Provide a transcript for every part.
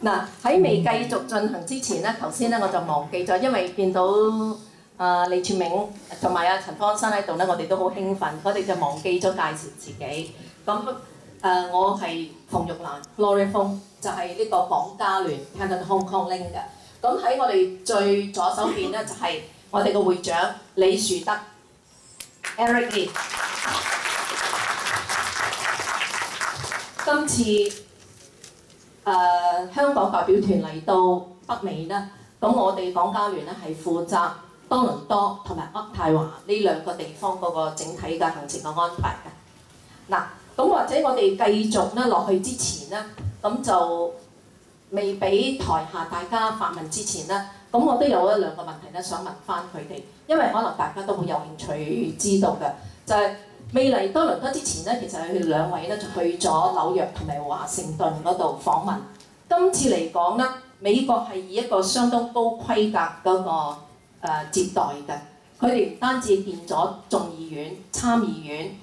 嗱，喺未繼續進行之前咧，頭先咧我就忘記咗，因為見到李柱銘同埋陳方安生喺度咧，我哋都好興奮，我哋就忘記咗介紹自己。咁我係馮玉蘭 Gloria Fong，就係呢個港加聯 Canada Hong Kong Link 嘅。咁喺我哋最左手邊咧就係我哋嘅會長李樹德 Eric Lee。今次香港代表團嚟到北美啦，咁我哋港加聯咧係負責多倫多同埋渥太華呢兩個地方嗰個整體嘅行程嘅安排嘅。嗱，咁或者我哋繼續咧落去之前咧，咁就未俾台下大家發問之前咧，咁我都有一兩個問題咧想問翻佢哋，因為可能大家都會有興趣知道嘅，就係未嚟多倫多之前咧，其實佢哋兩位咧就去咗紐約同埋華盛頓嗰度訪問。今次嚟講咧，美國係以一個相當高規格嗰個接待嘅，佢哋唔單止見咗眾議院、參議院，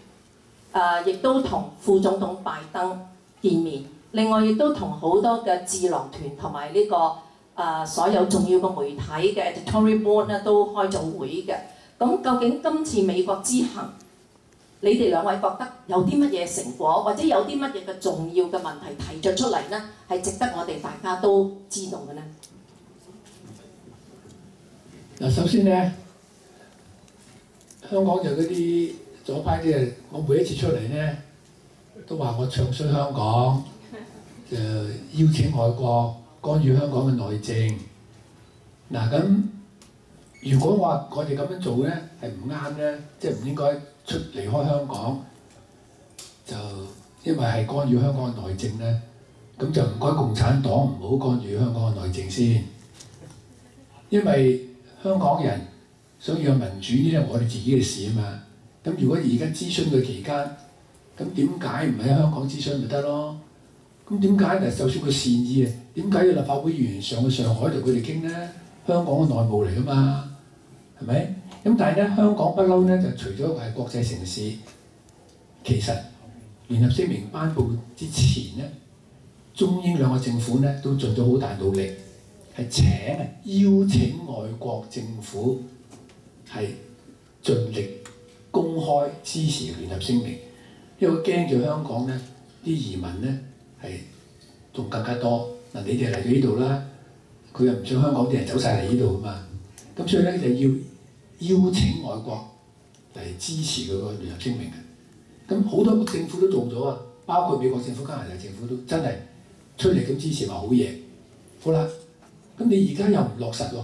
亦都同副總統拜登見面，另外亦都同好多嘅智囊團同埋呢個所有重要嘅媒體嘅 editorial board 咧都開咗會嘅。咁究竟今次美國之行，你哋兩位覺得有啲乜嘢成果，或者有啲乜嘢嘅重要嘅問題提咗出嚟呢？係值得我哋大家都知道嘅呢？嗱，首先咧，香港就嗰啲左派啲我每一次出嚟咧，都話我唱衰香港，邀請外國干預香港嘅內政。嗱咁，如果話我哋咁樣做咧係唔啱咧，即係唔應該離開香港，就因為係干預香港嘅內政咧，咁就唔該共產黨唔好干預香港嘅內政先，因為香港人想要有民主呢啲係我哋自己嘅事啊嘛。咁如果而家諮詢嘅期間，咁點解唔喺香港諮詢咪得咯？咁點解就算佢善意啊，點解要立法會議員上去上海同佢哋傾咧？香港嘅內務嚟噶嘛，係咪？咁但係咧，香港不嬲咧，就除咗係國際城市，其實聯合聲明頒布之前咧，中英兩個政府咧都盡咗好大努力，係邀請外國政府係盡力公開支持聯合聲明，因為驚住香港咧啲移民咧係仲更加多。嗱，你哋嚟到呢度啦，佢又唔想香港啲人走晒嚟呢度啊嘛，咁所以咧就要邀請外國嚟支持佢個聯合聲明嘅。咁好多政府都做咗啊，包括美國政府、加拿大政府都真係出嚟咁支持話好嘢。好啦，咁你而家又唔落實喎，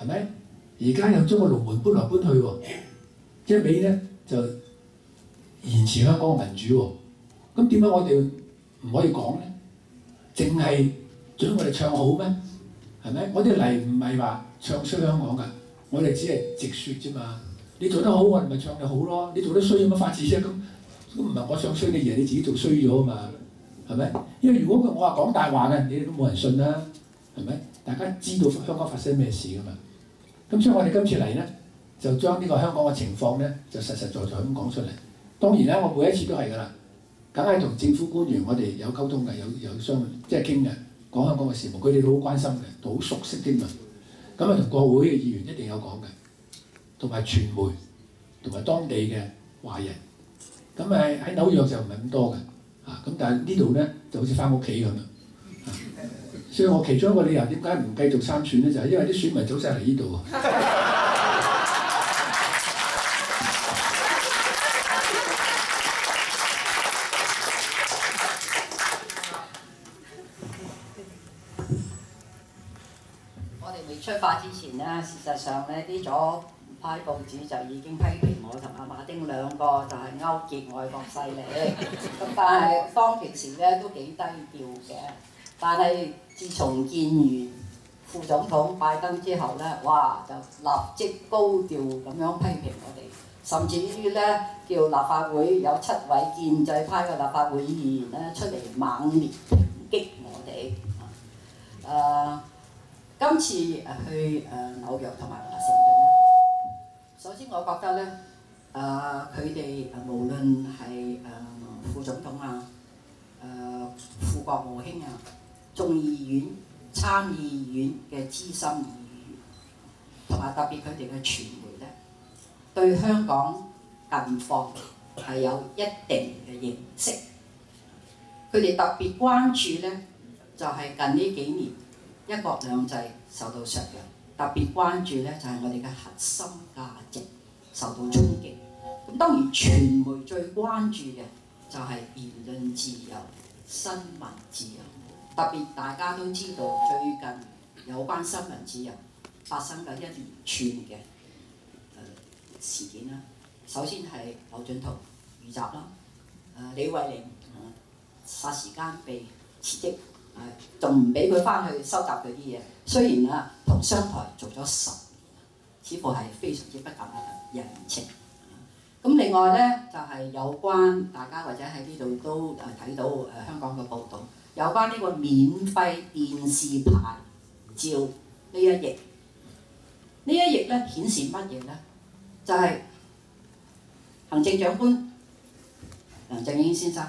係咪？而家又將個龍門搬來搬去喎，一味咧就延遲香港嘅民主喎。咁點解我哋唔可以講咧？淨係將我哋唱好咩？係咪？我哋嚟唔係話唱衰香港㗎，我哋只係直説啫嘛。你做得好，我哋咪唱你好咯。你做得衰有乜法子啫？咁唔係我唱衰你，而係你自己做衰咗啊嘛。係咪？因為如果我話講大話嘅，你哋都冇人信啦。係咪？大家知道香港發生咩事㗎嘛？咁所以我哋今次嚟咧，就將呢個香港嘅情況咧，就實實在在咁講出嚟。當然啦，我每一次都係㗎啦，梗係同政府官員我哋有溝通嘅，有商即係傾嘅，講香港嘅事務，佢哋都好關心嘅，都好熟悉啲嘛。咁啊，同國會嘅議員一定有講嘅，同埋傳媒，同埋當地嘅華人。咁喺紐約就唔係咁多嘅，咁但係呢度咧就好似翻屋企咁樣。所以我其中一個理由點解唔繼續參選咧，就係因為啲選民走晒嚟呢度啊。我哋未出發之前咧，事實上咧啲左派報紙就已經批評我同阿馬丁兩個就係勾結外國勢力。咁但係當其時咧都幾低調嘅。但係自從見完副總統拜登之後咧，哇就立即高調咁樣批評我哋，甚至於咧叫立法會有7位建制派嘅立法會議員咧出嚟猛烈抨擊我哋。今次去紐約同埋華盛頓，首先我覺得咧，佢哋無論係副總統啊、副國務卿啊，眾議院、參議院嘅資深議員，同埋特別佢哋嘅傳媒咧，對香港近況係有一定嘅認識。佢哋特別關注咧，就係近呢幾年一國兩制受到削弱，特別關注咧就係我哋嘅核心價值受到衝擊。咁當然傳媒最關注嘅就係言論自由、新聞自由。特別大家都知道最近有關新聞自由發生嘅一連串嘅事件啦。首先係劉進圖遇襲啦，李慧玲霎時間被辭職，仲唔俾佢翻去收集佢啲嘢。雖然啊同商台做咗10年，似乎係非常之不近人情。咁另外咧就係有關大家或者喺呢度都睇到香港嘅報導，有關呢個免費電視牌照呢一役，呢一役咧顯示乜嘢咧？就係行政長官梁振英先生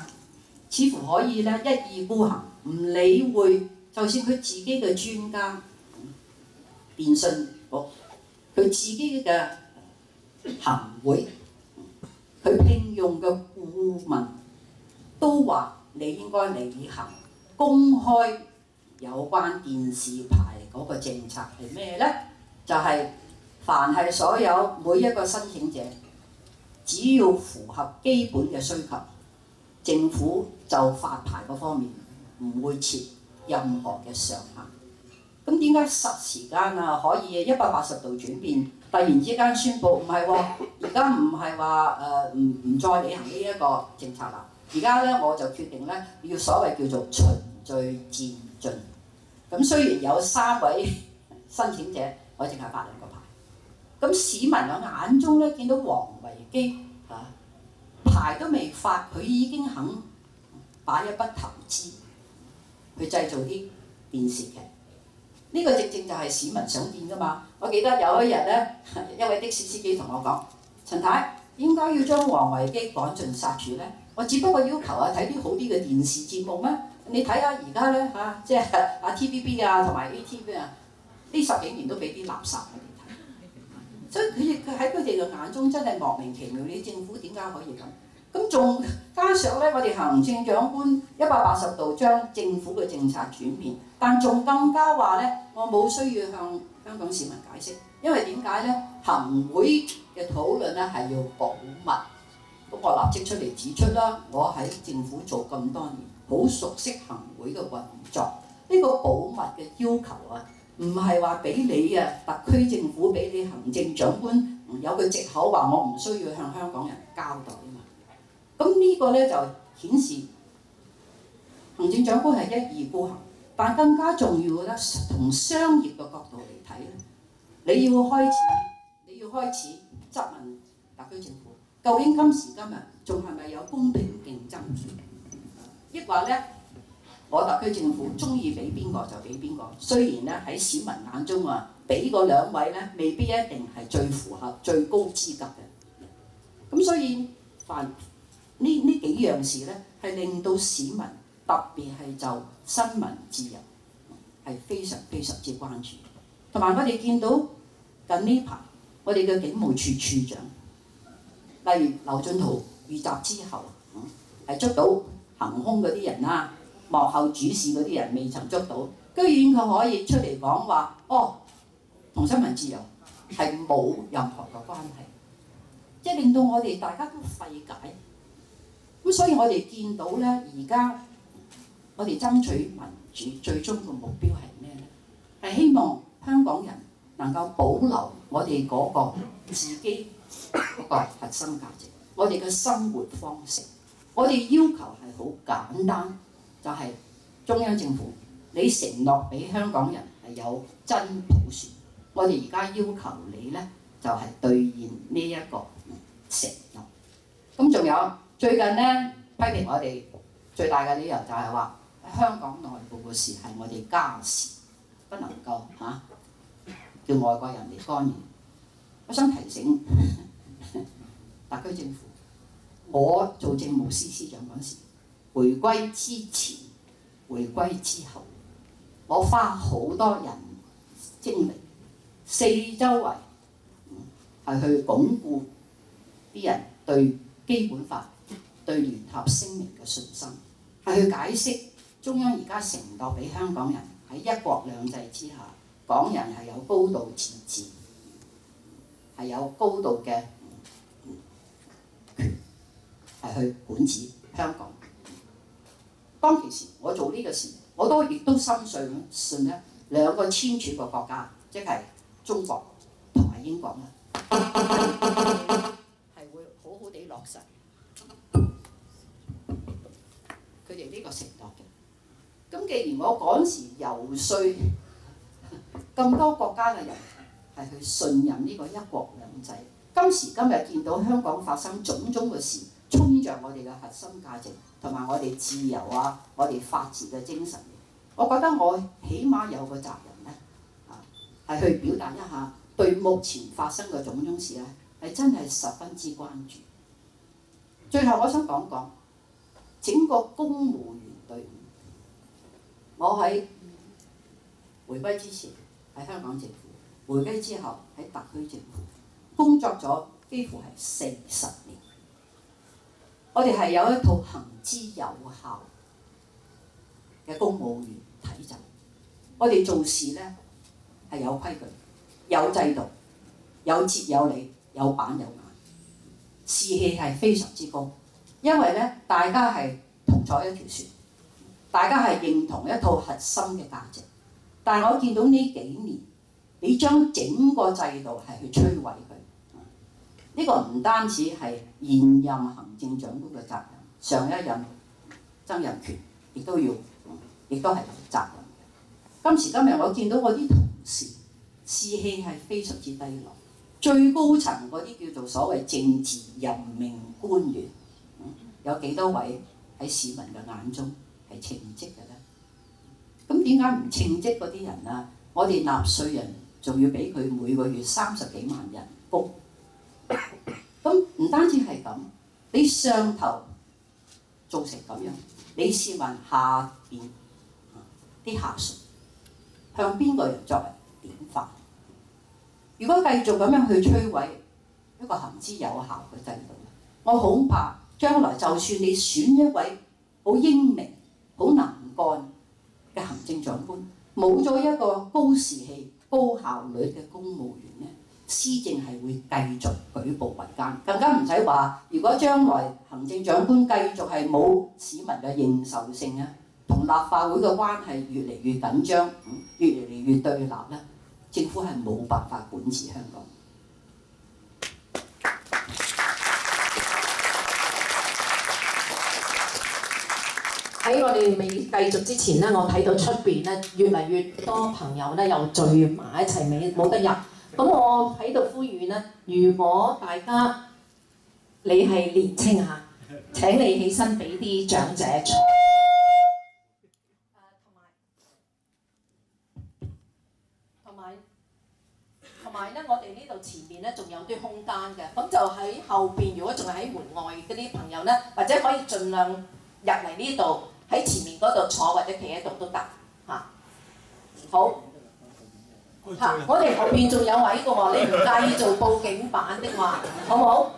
似乎可以咧一意孤行，唔理會，就算佢自己嘅專家電訊局，佢自己嘅行會，佢聘用嘅顧問都話你應該履行公開有關電視牌嗰個政策係咩咧？就係凡係所有每一個申請者，只要符合基本嘅需求，政府就發牌嗰方面唔會設任何嘅上限。咁點解霎時間可以180度轉變？突然之間宣佈唔係喎，而家唔係話唔再履行呢一個政策啦。而家咧我就決定咧要所謂叫做循序漸進。咁雖然有3位申請者，我淨係發2個牌。咁市民嘅眼中咧見到王維基牌都未發，佢已經肯擺一筆投資去製造啲電視劇。呢個正正就係市民想見㗎嘛！我記得有一日咧，一位的士司機同我講：陳太，點解要將王維基趕盡殺絕咧？我只不過要求睇啲好啲嘅電視節目咩？你睇下而家咧即係TVB 同埋 ATV 呢10幾年都俾啲垃圾我哋睇，所以佢喺佢哋嘅眼中真係莫名其妙，你政府點解可以咁？咁仲加上咧，我哋行政長官180度將政府嘅政策轉變，但仲更加話咧，我冇需要向香港市民解釋，因為點解咧？行會嘅討論咧係要保密。咁我立即出嚟指出啦，我喺政府做咁多年，好熟悉行會嘅運作。呢個保密嘅要求唔係話俾你特區政府俾你行政長官有個藉口話我唔需要向香港人交代啊嘛。咁呢個咧就顯示行政長官係一意孤行，但更加重要嘅咧，從商業嘅角度嚟睇咧，你要開始質問特區政府，究竟今時今日仲係咪有公平競爭？抑或咧，我特區政府中意俾邊個就俾邊個？雖然咧喺市民眼中俾嗰2位咧未必一定係最符合最高資格嘅。咁所以呢幾樣事咧，係令到市民特別係就新聞自由係非常非常之關注。同埋我哋見到近呢排，我哋嘅警務處處長，例如劉進圖遇襲之後，係捉到行兇嗰啲人啦，幕後主事嗰啲人未曾捉到，居然佢可以出嚟講話，同新聞自由係冇任何嘅關係，即係令到我哋大家都費解。咁所以我哋見到咧，而家我哋爭取民主最終嘅目標係咩咧？係希望香港人能夠保留我哋嗰個自己嗰個核心價值，我哋嘅生活方式。我哋要求係好簡單，就係中央政府你承諾俾香港人係有真普選，我哋而家要求你咧就係兌現呢一個承諾。咁仲有最近咧批評我哋最大嘅理由就係話香港內部嘅事係我哋家事，不能夠叫外國人嚟干預。我想提醒特區政府，我做政務司司長嗰時，回歸之前、回歸之後，我花好多人精力，四周圍係去鞏固啲人對基本法、對聯合聲明嘅信心，係去解釋中央而家承諾俾香港人喺一國兩制之下，港人係有高度自治，係有高度嘅權，係去管治香港。當其時我做呢個事，我亦都深信咧兩個簽署嘅國家，即係中國同埋英國咧，係會好好地落實佢哋呢個承諾嘅。咁既然我嗰時游說咁多國家嘅人係去信任呢個一國兩制，今時今日見到香港發生種種嘅事，衝着我哋嘅核心價值同埋我哋自由啊，我哋法治嘅精神，我覺得我起碼有個責任咧，係去表達一下對目前發生嘅種種事咧，係真係十分之關注。最後我想講講整個公務員隊伍，我喺回歸之前喺香港政府，回歸之後喺特區政府工作咗幾乎係40年。我哋係有一套行之有效嘅公務員體制，我哋做事咧係有規矩、有制度、有節有理、有板有眼，士氣係非常之高。因為咧，大家係同坐一條船，大家係認同一套核心嘅價值。但係我見到呢幾年，你將整個制度係去摧毀佢。呢個唔單止係現任行政長官嘅責任，上一任曾蔭權亦都係有責任。今時今日我見到我啲同事士氣係非常之低落，最高層嗰啲叫做所謂政治任命官員，有幾多位喺市民嘅眼中係稱職嘅咧？咁點解唔稱職嗰啲人啊？我哋納稅人仲要俾佢每個月30幾萬人工。咁唔單止係咁，你上頭做成咁樣，你試問下邊啲下屬向邊個人作為典範？如果繼續咁樣去摧毀一個行之有效嘅制度，我恐怕將來就算你選一位好英明、好能幹嘅行政長官，冇咗一個高士氣、高效率嘅公務員咧，施政係會繼續舉步維艱，更加唔使話。如果將來行政長官繼續係冇市民嘅認受性啊，同立法會嘅關係越嚟越緊張，越嚟越對立咧，政府係冇辦法管治香港。喺我哋未繼續之前咧，我睇到出邊咧越嚟越多朋友咧又聚埋一齊，冇得入。咁我喺度呼籲咧，如果大家你係年青嚇，請你起身俾啲長者坐。同埋咧，我哋呢度前面咧仲有啲空間嘅，咁就喺後邊。如果仲係喺門外嗰啲朋友咧，或者可以盡量入嚟呢度，喺前面嗰度坐或者企喺度都得嚇。好。我哋後邊仲有位嘅喎，你唔介意做報警版的話，好唔好？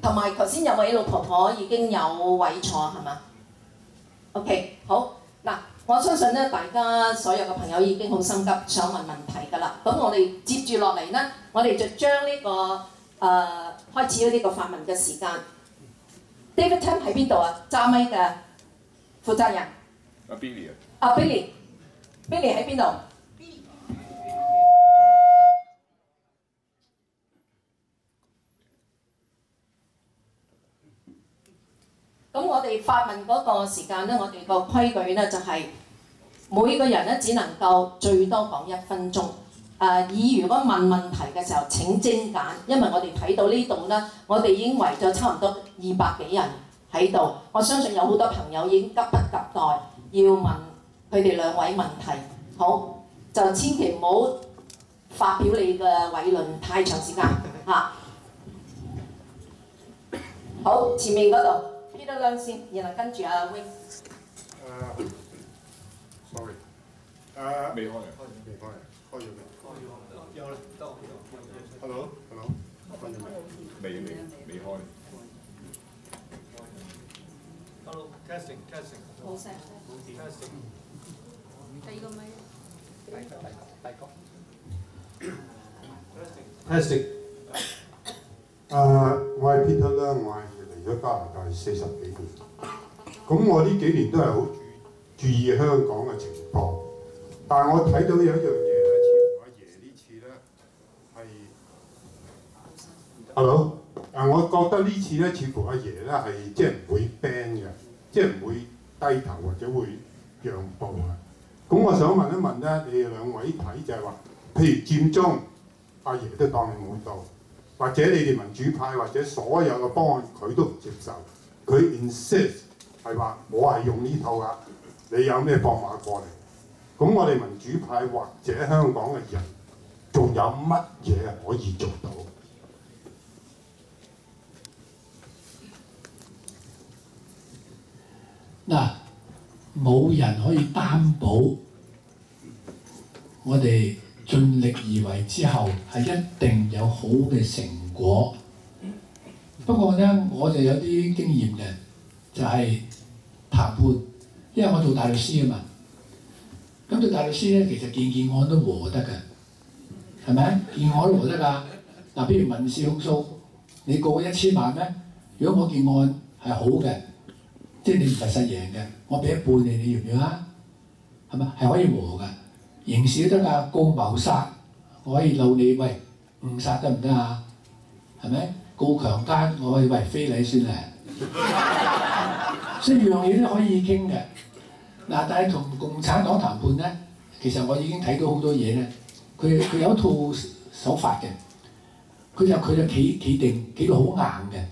同埋頭先有位老婆婆已經有位坐係嘛 ？OK， 好嗱，我相信咧，大家所有嘅朋友已經好心急想問問題㗎啦。咁我哋接住落嚟咧，我哋就將呢個開始咗呢個發問嘅時間。David Tam 喺邊度啊？揸咪嘅負責人。阿 Billy 啊。阿 Billy 喺邊度？咁我哋發問嗰個時間咧，我哋個規矩咧就係每個人咧只能夠最多講1分鐘。如果問問題嘅時候請精簡，因為我哋睇到呢度咧，我哋已經圍咗差唔多200幾人喺度。我相信有好多朋友已經急不及待要問佢哋2位問題。好，就千祈唔好發表你嘅偉論太長時間嚇。好，前面嗰度。Peter 亮先，然後跟住阿 Wing。Sorry，未開啊？未開啊？開咗未？有啦，得。Hello，開咗未？未開。Hello，testing。冇聲。testing。第二個咪。第個。testing。我係 Peter 啦，我係嚟咗加拿大40幾年。咁我呢幾年都係好注意香港嘅情況，但係我睇到有一樣嘢咧，似乎阿爺呢次咧係 Hello， 我覺得呢次咧似乎阿爺咧係即係唔會 ban 嘅，即係唔會低頭或者會讓步嘅。咁我想問一問咧，你哋兩位睇就係話，譬如佔中，阿爺都當你冇到，或者你哋民主派或者所有嘅方案佢都唔接受，佢 insist。係話我係用呢套㗎，你有咩放馬過嚟？咁我哋民主派或者香港嘅人，仲有乜嘢可以做到？嗱，冇人可以擔保我哋盡力而為之後係一定有好嘅成果。不過咧，我就有啲經驗嘅，就係談判，因為我做大律師啊嘛。咁做大律師咧，其實件案都和得嘅，係咪？件案都和得㗎。嗱，譬如民事控訴，你告1000萬咩？如果我件案係好嘅，即係你唔係實贏嘅，我俾一半你，你要唔要啊？係咪？係可以和㗎。刑事都得㗎，告謀殺，我可以嬲你，喂，誤殺得唔得啊？係咪？告強姦，我可以喂非禮算咧。所以樣嘢都可以傾嘅。嗱，但係同共產黨談判咧，其實我已經睇到好多嘢咧。佢有一套手法嘅，佢就企到好硬嘅。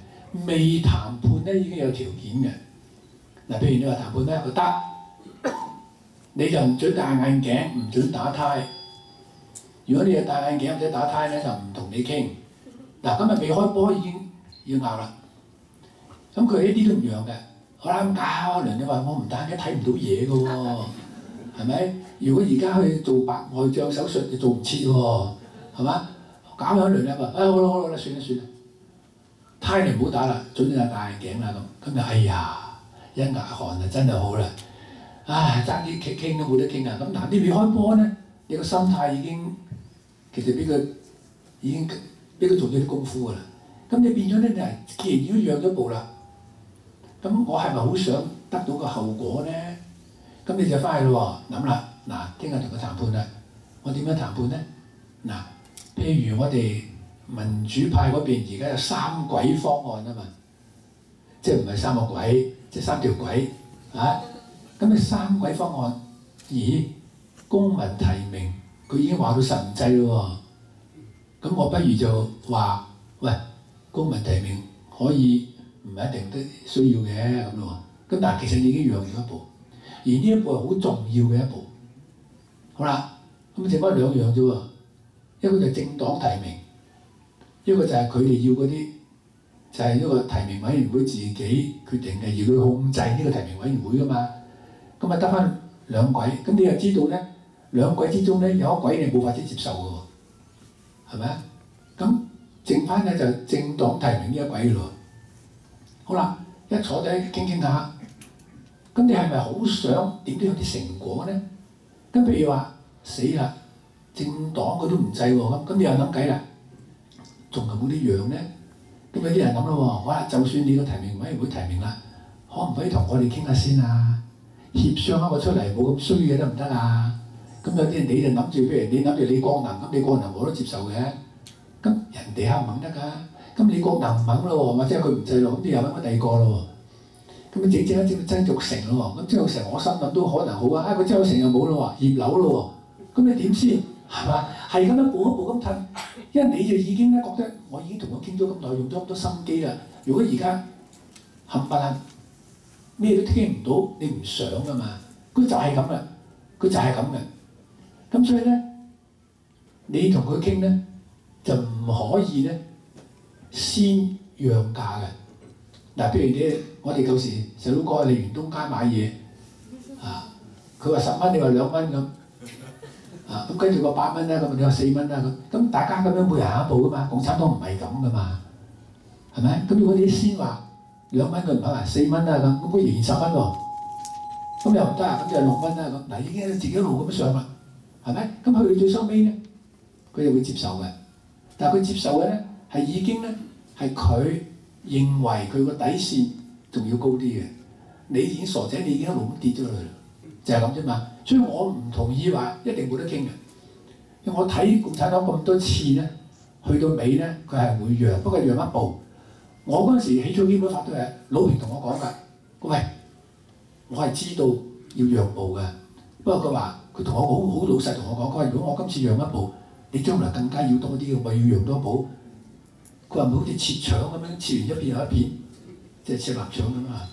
未談判咧已經有條件嘅。嗱，譬如你話談判咧，佢得，你就唔準戴眼鏡，唔準打呔。如果你有戴眼鏡或者打呔咧，就唔同你傾。嗱，今日未開波已經要拗啦。咁佢一啲都唔讓嘅。我啱搞一輪，你話我唔戴眼鏡睇唔到嘢嘅喎，係咪？如果而家去做白內障手術，就做唔切喎，係嘛？搞咗一輪咧，話好啦，算啦，呔你唔好打啦，準你戴眼鏡啦咁就哎呀一額汗啊，真係好啦，唉爭啲傾都冇得傾啊！咁嗱，你未開波咧，你個心態已經其實俾佢做咗啲功夫㗎啦。咁你變咗咧，你係既然已經讓咗步啦。咁我係咪好想得到個後果咧？咁你就翻去咯喎，諗啦，嗱，聽日同佢談判啦。我點樣談判咧？嗱，譬如我哋民主派嗰邊而家有3軌方案啊嘛，即係唔係3個軌，即係3條軌啊。咁你3軌方案，咦？公民提名佢已經話到實唔制咯喎。咁我不如就話，喂，公民提名可以。唔係一定都需要嘅咁咯喎，咁但係其實你已經讓咗一步，而呢一步係好重要嘅一步。好啦，咁剩翻2樣啫喎，一個就係政黨提名，一個就係佢哋要嗰啲，就係一個提名委員會自己決定嘅，而佢控制呢個提名委員會噶嘛。咁啊得翻2軌，咁你又知道咧，2軌之中咧有一軌你冇法子接受嘅喎，係咪啊？咁剩翻咧就政黨提名呢一軌咯。好啦，一坐低傾下，咁你係咪好想點都有啲成果咧？咁譬如話死啦，政黨佢都唔制喎，咁你又諗計啦，仲有冇啲樣咧？咁有啲人諗咯喎，好啦，就算你個提名委員會提名啦，可唔可以同我哋傾下先啊？協商一個出嚟冇咁衰嘅得唔得啊？咁有啲人你就諗住，譬如你諗住李國能，咁李國能我都接受嘅，咁人哋肯唔肯得㗎？咁李國能唔肯咯喎，或者佢唔制咯，咁你又揾個第二個咯喎。咁你整曾鈺成咯喎，咁曾鈺成我心諗都可能好啊，佢曾鈺成又冇咯喎，葉劉咯喎，咁你點先係嘛？係咁樣步一步咁褪，因為你就已經咧覺得我已經同佢傾咗咁耐，用咗咁多心機啦。如果而家冚唪唥咩都傾唔到，你唔想㗎嘛？佢就係咁啦，佢就係咁嘅。咁所以咧，你同佢傾咧就唔可以咧。先讓價嘅嗱，譬如我哋舊時細佬哥嚟元東街買嘢啊，佢話10蚊，你話2蚊咁，咁跟住個8蚊啦，咁你話4蚊啦，咁大家咁樣每人行一步噶嘛，共產黨唔係咁噶嘛，係咪？咁如果你先話2蚊佢唔肯啊，4蚊啦咁佢仍然10蚊喎，咁又唔得啊，咁就6蚊啦咁，嗱已經自己一路咁上啦，係咪？咁去到最收尾咧，佢就會接受嘅，但係佢接受嘅咧係已經咧係佢認為佢個底線仲要高啲嘅，你已經傻仔，你已經一路咁跌咗落去啦，就係咁啫嘛。所以我唔同意話一定冇得傾嘅，因為我睇共產黨咁多次咧，去到尾咧佢係會讓，不過讓一步。我嗰陣時起草基本法都係老平同我講㗎，喂，我係知道要讓步嘅，不過佢話佢同我好老實同我講，佢話如果我今次讓一步，你將來更加要多啲嘅，我要讓多步。佢話唔好似切腸咁樣，切完一片又一片，即係切臘腸咁啊，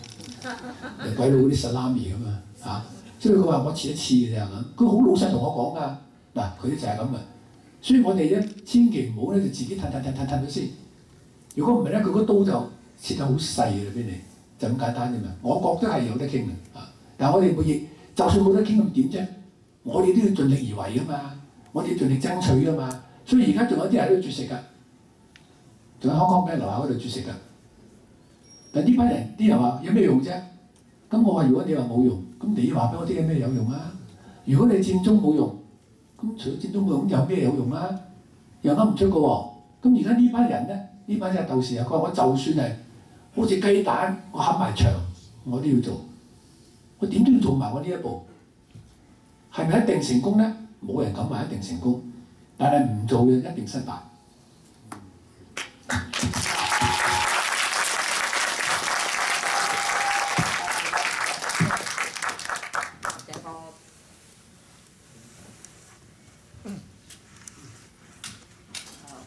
鬼佬嗰啲薩拉米咁啊嚇。所以佢話我切一次嘅啫咁，佢好老實同我講㗎。嗱，佢就係咁嘅，所以我哋咧千祈唔好咧就自己褪咗先。如果唔係咧，佢個刀就切得好細嘅俾你，就咁簡單啫嘛。我覺得係有得傾嘅啊，但係我哋亦就算冇得傾咁點啫？我哋都要盡力而為㗎嘛，我哋要盡力爭取㗎嘛。所以而家仲有啲人都絕食㗎，仲有康康咩樓下嗰度絕食㗎。但呢班人啲人話有咩用啫？咁我話如果你話冇用，咁你話俾我知有咩有用啊？如果你佔中冇用，咁除咗佔中冇用，有咩有用啊？又噏唔出個喎。咁而家呢班人咧，呢班真係鬥士啊！佢話我就算係好似雞蛋，我冚埋牆，我都要做。我點都要做埋我呢一步。係咪一定成功咧？冇人敢話一定成功，但係唔做嘅一定失敗。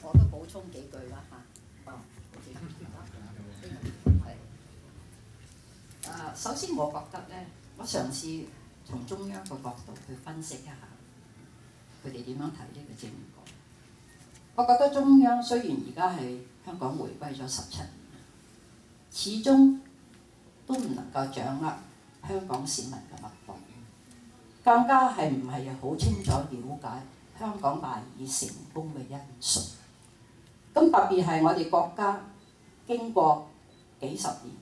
我都補充幾句啦嚇。首先我覺得咧，我嘗試從中央個角度去分析一下，佢哋點樣睇呢個政改。我覺得中央雖然而家係香港回歸咗17年，始終都唔能夠掌握香港市民嘅脈搏，更加係唔係好清楚了解香港賴以成功嘅因素。咁特別係我哋國家經過幾十年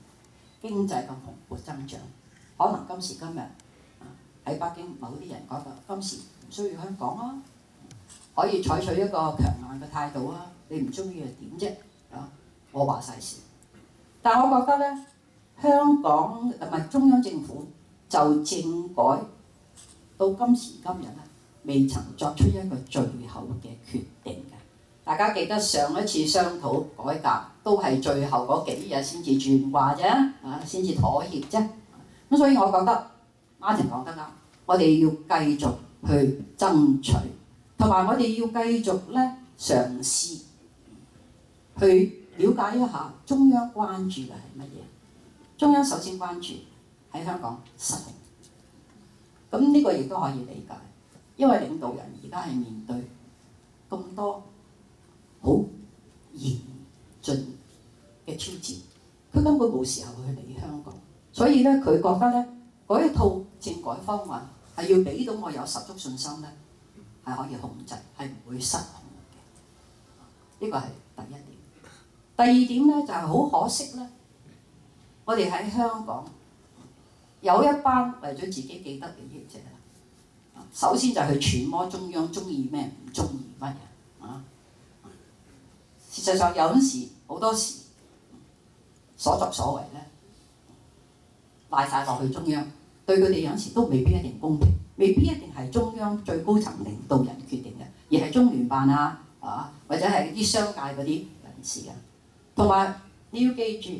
經濟嘅蓬勃增長，可能今時今日喺北京某啲人覺得今時唔需要香港啊，可以採取一個強硬嘅態度啊，你唔中意就點啫啊？我話晒事。但我覺得咧，香港唔係中央政府就政改到今時今日咧，未曾作出一個最後嘅決定嘅。大家記得上一次商討改革都係最後嗰幾日先至轉話啫，先至妥協啫。咁所以我覺得Martin講得啱，我哋要繼續去爭取，同埋我哋要繼續咧嘗試去了解一下中央關注嘅係乜嘢。中央首先關注喺香港失控，咁呢個亦都可以理解，因為領導人而家係面對咁多好嚴峻嘅挑戰，佢根本冇時候去理香港，所以咧佢覺得咧嗰一套政改方案係要俾到我有十足信心咧，係可以控制，係唔會失控嘅。呢個係第一點。第二點咧就係好可惜咧，我哋喺香港有一班為咗自己既得利益者啦，首先就係去揣摩中央中意咩唔中意乜嘢啊。事實上有陣時好多時所作所為咧，賴晒落去中央，對佢哋有陣時都未必一定公平，未必一定係中央最高層領導人決定嘅，而係中聯辦或者係啲商界嗰啲人士啊。同埋你要記住，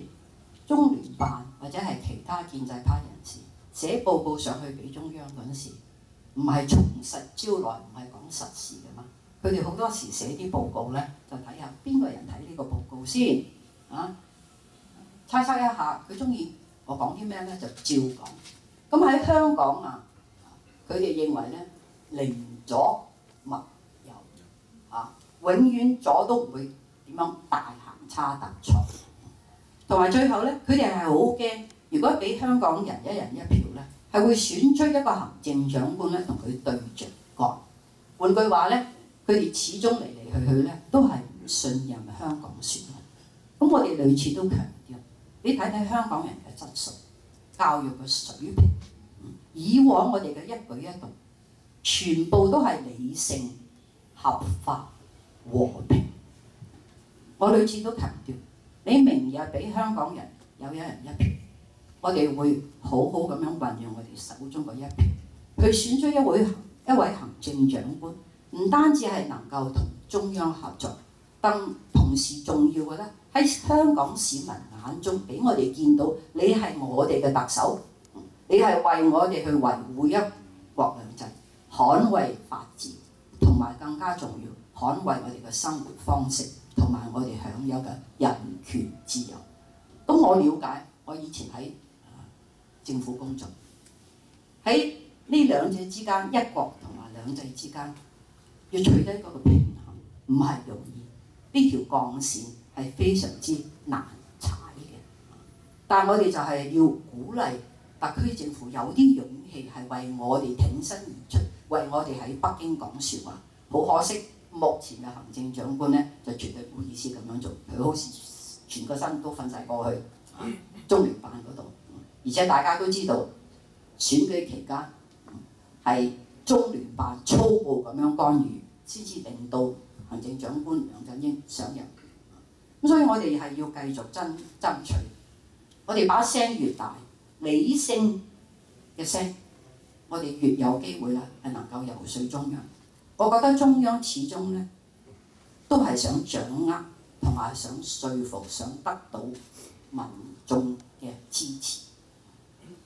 中聯辦或者係其他建制派人士寫報告上去俾中央嗰陣時，唔係從實招來，唔係講實事嘅嘛。佢哋好多時寫啲報告咧，就睇下邊個人睇呢個報告先啊，猜測一下佢中意我講啲咩咧，就照講。咁喺香港佢哋認為咧，寧左勿右永遠左都唔會點樣大行差踏錯。同埋最後咧，佢哋係好驚，如果俾香港人一人一票咧，係會選出一個行政長官咧同佢對着幹。換句話咧，佢哋始終嚟嚟去去咧都係唔信任香港選民。咁我哋屢次都強調，你睇睇香港人嘅質素、教育嘅水平，以往我哋嘅一舉一動，全部都係理性、合法、和平。我屢次都強調，你明日俾香港人有一人一票，我哋會好好咁樣運用我哋手中嘅一票，去選出一位行政長官，唔單止係能夠同中央合作，更同時重要嘅咧，喺香港市民眼中俾我哋見到你係我哋嘅特首，你係為我哋去維護一國兩制，捍衛法治，同埋更加重要，捍衛我哋嘅生活方式，同埋我哋享有嘅人權自由。咁我了解，我以前喺政府工作，喺呢兩者之間，一國同埋兩制之間，要取得一個平衡，唔係容易。呢條鋼線係非常之難踩嘅。但係我哋就係要鼓勵特區政府有啲勇氣，係為我哋挺身而出，為我哋喺北京講説話。好可惜，目前嘅行政長官咧就絕對唔好意思咁樣做，佢好似全個身都瞓晒過去中聯辦嗰度。而且大家都知道，選舉期間係中聯辦粗暴咁樣干預，先至令到行政長官梁振英上任。咁所以我哋係要繼續爭取，我哋把聲越大，理性嘅聲，我哋越有機會啦，係能夠游說中央。我覺得中央始終咧都係想掌握同埋想說服、想得到民眾嘅支持。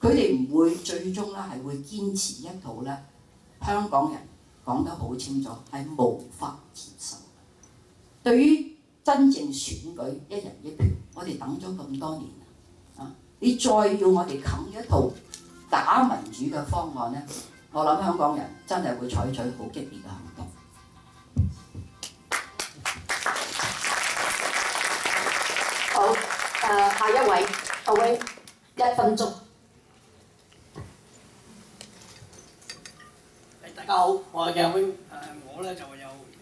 佢哋唔會最終咧係會堅持一套咧香港人講得好清楚係無法接受。對於真正選舉一人一票，我哋等咗咁多年啊！你再要我哋啃一套假民主嘅方案咧，我諗香港人真係會採取好激烈嘅行動。好，下一位，阿 Wing， 1分鐘。大家好，我係阿 Wing， 我咧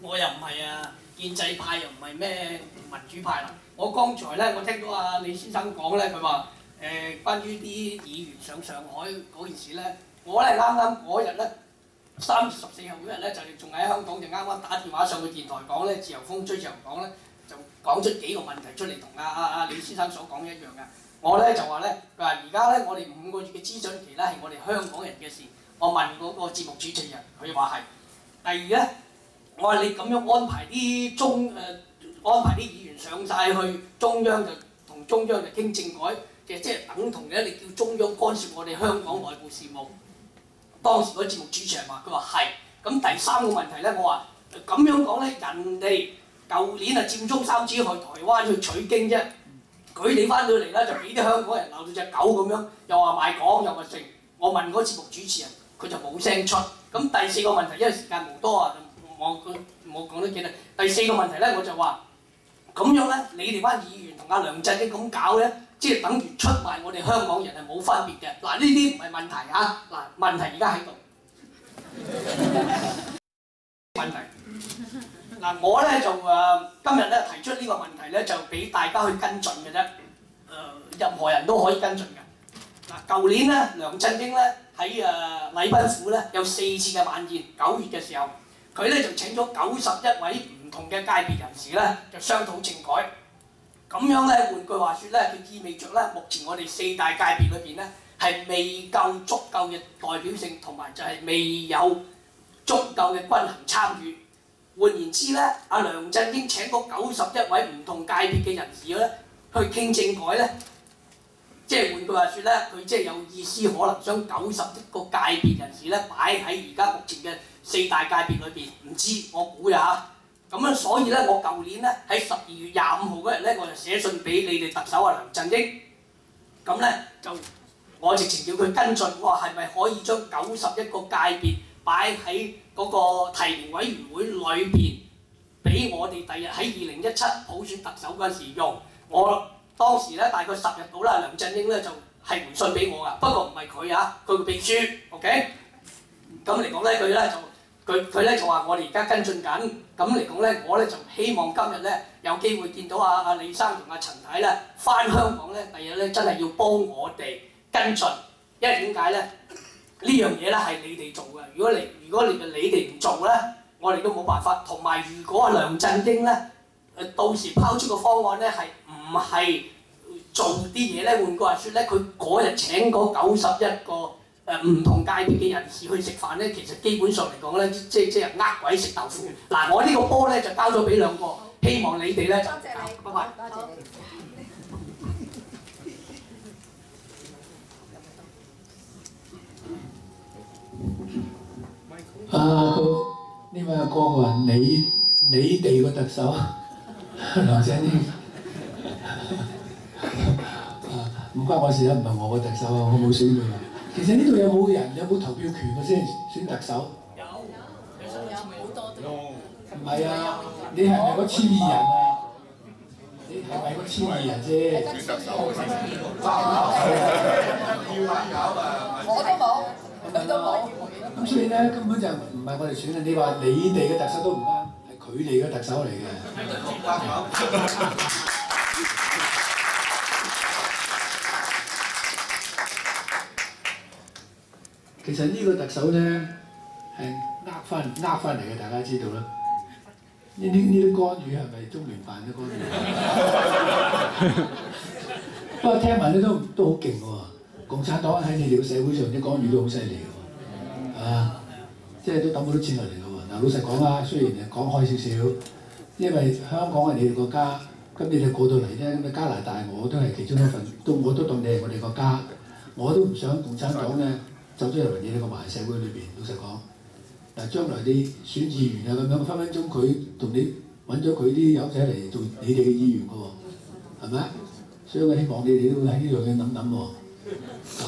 我又唔係建制派，又唔係咩民主派啦。我剛才咧，我聽到阿李先生講咧，佢話關於啲議員上海嗰件事咧，我咧啱啱嗰日咧3月14號嗰日咧，就仲喺香港，就啱啱打電話上去電台講咧，自由風追自由講咧，就講出幾個問題出嚟，同阿李先生所講一樣嘅。我咧就話咧，佢話而家咧我哋5個月嘅諮詢期咧係我哋香港人嘅事。我問嗰個節目主持人，佢話係。第二咧，我話你咁樣安排啲安排啲議員上晒去中央，就同中央就傾政改嘅，即係等同嘅，你叫中央干涉我哋香港內部事務。當時嗰節目主持人話，佢話係。咁第3個問題咧，我話咁樣講咧，人哋舊年佔中3子去台灣去取經啫，佢哋翻到嚟咧就俾啲香港人鬧到隻狗咁樣，又話賣港又話剩。我問嗰節目主持人，佢就冇聲出。咁第4個問題，因為時間無多啊，我講得幾多。第4個問題咧，我就話咁樣咧，你哋班議員同阿梁振英咁搞咧，即係等於出賣我哋香港人係冇分別嘅。嗱，呢啲唔係問題啊，嗱，問題而家喺度。問題嗱，我咧就今日咧提出呢個問題咧，就俾大家去跟進嘅啫。任何人都可以跟進嘅。嗱，舊年咧，梁振英咧喺禮賓府咧有4次嘅晚宴，9月嘅時候，佢咧就請咗91位唔同嘅界別人士咧，就商討政改。咁樣咧，換句話説咧，佢意味着咧，目前我哋4大界別裏邊咧係未夠足夠嘅代表性，同埋就係未有足夠嘅均衡參與。換言之咧，阿梁振英請嗰91位唔同界別嘅人士咧去傾政改咧，即係換句話説咧，佢即係有意思，可能將91個界別人士咧擺喺而家目前嘅4大界別裏邊，唔知我估呀嚇。咁樣所以咧，我舊年咧喺12月25號嗰日咧，我就寫信俾你哋特首阿梁振英，咁咧就我直情叫佢跟進，我話係咪可以將91個界別擺喺嗰個提名委員會裏邊，俾我哋第日喺2017普選特首嗰陣時用。我當時咧大概10日到啦，梁振英咧就係回信俾我噶，不過唔係佢啊，佢個秘書 ，OK。咁嚟講咧，佢咧就佢咧就話我哋而家跟進緊，咁嚟講咧，我咧就希望今日咧有機會見到阿李生同阿陳太咧翻香港咧，第日咧真係要幫我哋跟進，因為點解咧？呢樣嘢咧係你哋做嘅，如果你哋唔做咧，我哋都冇辦法。同埋如果梁振英咧，到時拋出個方案咧係唔係做啲嘢咧？換句話説咧，佢嗰日請嗰91個唔同界別嘅人士去食飯咧，其實基本上嚟講咧，即係呃鬼食豆腐。嗱，我呢個波咧就交咗俾兩個，希望你哋咧就多謝你，拜拜。多謝你。呢位阿哥話你哋個特首梁振英唔關我事啊，唔係我個特首啊，我冇選佢。其實呢度有冇投票權嘅先選特首？有好多。唔係啊，你係咪嗰1200人啊？你係咪嗰1200人啫？選特首我都冇，佢都冇。咁所以咧根本就唔係我哋選嘅，你話你哋嘅特首都唔啱，係佢哋嘅特首嚟嘅。其實呢個特首咧係呃翻嚟嘅，大家知道啦。呢啲干預係咪中聯辦嘅干預？不過聽聞咧都好勁喎，共產黨喺你哋嘅社會上啲干預都好犀利嘅喎，啊，即係都抌好多錢落嚟嘅喎。嗱，老實講啊，雖然講開少少，因為香港係你哋國家，咁你哋過到嚟咧，咁啊加拿大我都係其中一份，我都當你係我哋國家，我都唔想共產黨咧走咗入嚟你哋個華人社會裏邊。老實講。嗱，將來你選議員啊咁樣，分分鐘佢同你揾咗佢啲友仔嚟做你哋嘅議員嘅喎，係咪？所以我希望你哋都喺呢樣嘢諗諗喎，啊，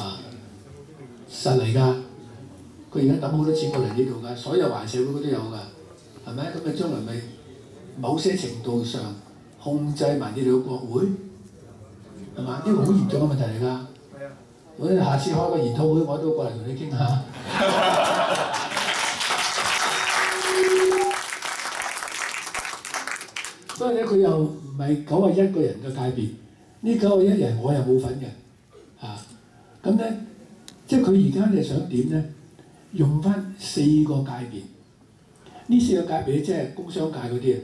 實嚟㗎！佢而家抌好多錢過嚟呢度㗎，所有華人社會佢都有㗎，係咪？咁啊，將來咪某些程度上控制埋你哋嘅國會，係嘛？呢個好嚴重嘅問題嚟㗎。我哋下次開個研討會，我都過嚟同你傾下。所以咧，佢又唔係91個人嘅界別，呢91人我又冇份嘅，咁咧，即係佢而家咧想點咧？用翻4個界別，呢4個界別咧，即係工商界嗰啲啊、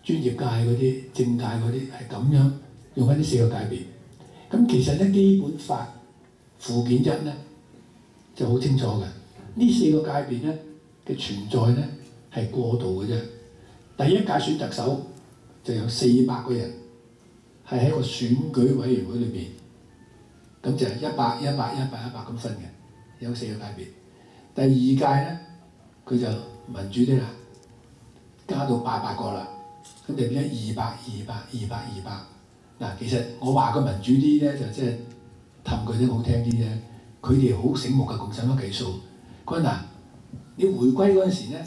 專業界嗰啲、政界嗰啲，係咁樣用翻呢4個界別。咁其實咧，基本法附件1咧就好清楚嘅，呢4個界別咧嘅存在咧係過渡嘅啫。第一屆選特首就有400個人係喺個選舉委員會裏邊，咁就係100、100、100、100咁分嘅，有4個界別。第二屆咧，佢就民主啲啦，加到800個啦，咁就變咗200、200、200、200。嗱，其實我話個民主啲咧，就即係氹佢啲好聽啲啫。佢哋好醒目嘅共產黨計數。佢話嗱，你回歸嗰陣時咧，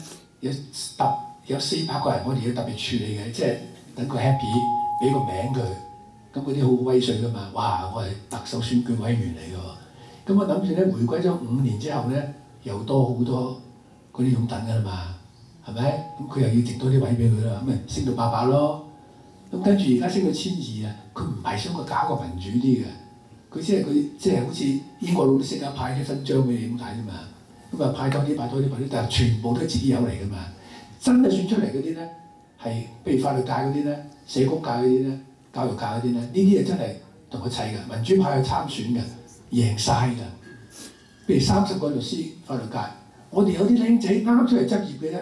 有400個人，我哋要特別處理嘅，即係等佢 happy，俾個名佢。咁嗰啲好威水噶嘛，哇！我係特首選舉委員嚟㗎喎。咁我諗住咧，回歸咗5年之後咧，又多好多嗰啲擁躉㗎啦嘛，係咪？咁佢又要剩多啲位俾佢啦，咁咪升到800咯。咁跟住而家升到1200啊，佢唔係想佢搞個民主啲嘅，佢即係好似英國佬都識得派啲勳章俾你咁解啫嘛。咁啊派多啲，但係全部都係自己友嚟㗎嘛。真係選出嚟嗰啲咧，係譬如法律界嗰啲咧、社工界嗰啲咧、教育界嗰啲咧，呢啲係真係同佢砌嘅。民主派去參選嘅，贏晒㗎。譬如30個律師法律界，我哋有啲僆仔啱出嚟執業嘅啫，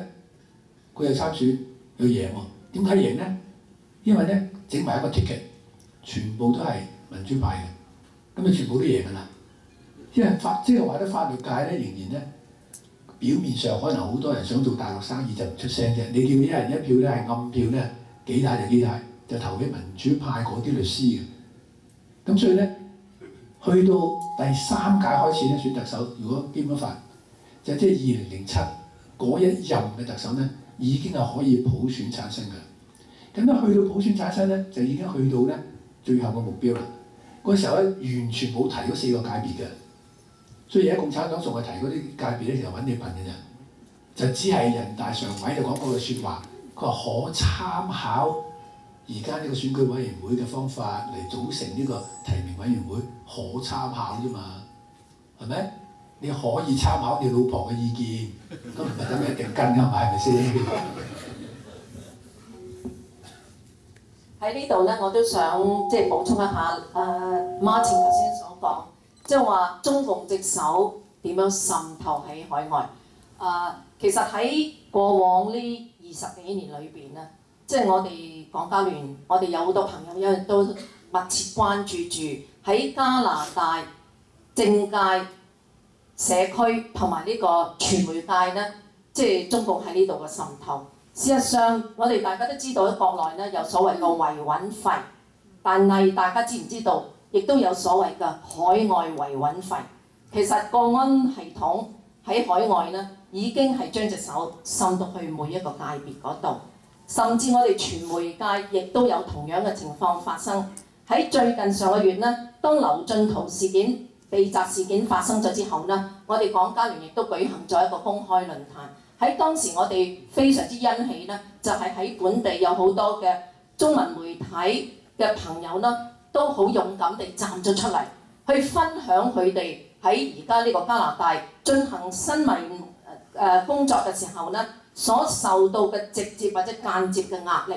佢又參選又贏喎。點解贏咧？因為咧整埋一個 ticket， 全部都係民主派嘅，咁啊全部都贏㗎啦。因為即係話咧法律界咧仍然咧表面上可能好多人想做大陸生意就唔出聲啫。你叫佢一人一票咧係暗票咧，幾大就幾大，就投俾民主派嗰啲律師嘅。咁所以咧，去到第3屆開始咧選特首，如果基本法就即係2007嗰一任嘅特首咧，已經係可以普選產生㗎。咁咧去到普選產生咧，就已經去到咧最後個目標啦。嗰時候咧完全冇提嗰4個界別嘅，所以而家共產黨仲係提嗰啲界別咧，其實揾你笨嘅啫。就只係人大常委就講嗰句説話，佢話可參考而家呢個選舉委員會嘅方法嚟組成呢個提名委員會，可參考啫嘛，係咪？你可以參考你老婆嘅意見，咁唔係等你一定跟㗎嘛，係咪先？喺呢度咧，我都想即係補充一下Martin 頭先所講，即係話中共隻手點樣滲透喺海外。其實喺過往呢20幾年裏邊咧，即係我哋港加聯，我哋有好多朋友因為都密切關注住喺加拿大政界、社區同埋呢個傳媒界咧，即係中共喺呢度嘅滲透。事實上，我哋大家都知道喺國內咧有所謂嘅維穩費，但係大家知唔知道，亦都有所謂嘅海外維穩費。其實國安系統喺海外咧已經係將隻手滲到去每一個界別嗰度，甚至我哋傳媒界亦都有同樣嘅情況發生。喺最近上個月咧，當劉進圖事件被襲事件發生咗之後咧，我哋港加聯亦都舉行咗一個公開論壇。喺當時我哋非常之欣喜咧，就係喺本地有好多嘅中文媒體嘅朋友啦，都好勇敢地站咗出嚟，去分享佢哋喺而家呢個加拿大進行新聞工作嘅時候咧，所受到嘅直接或者間接嘅壓力，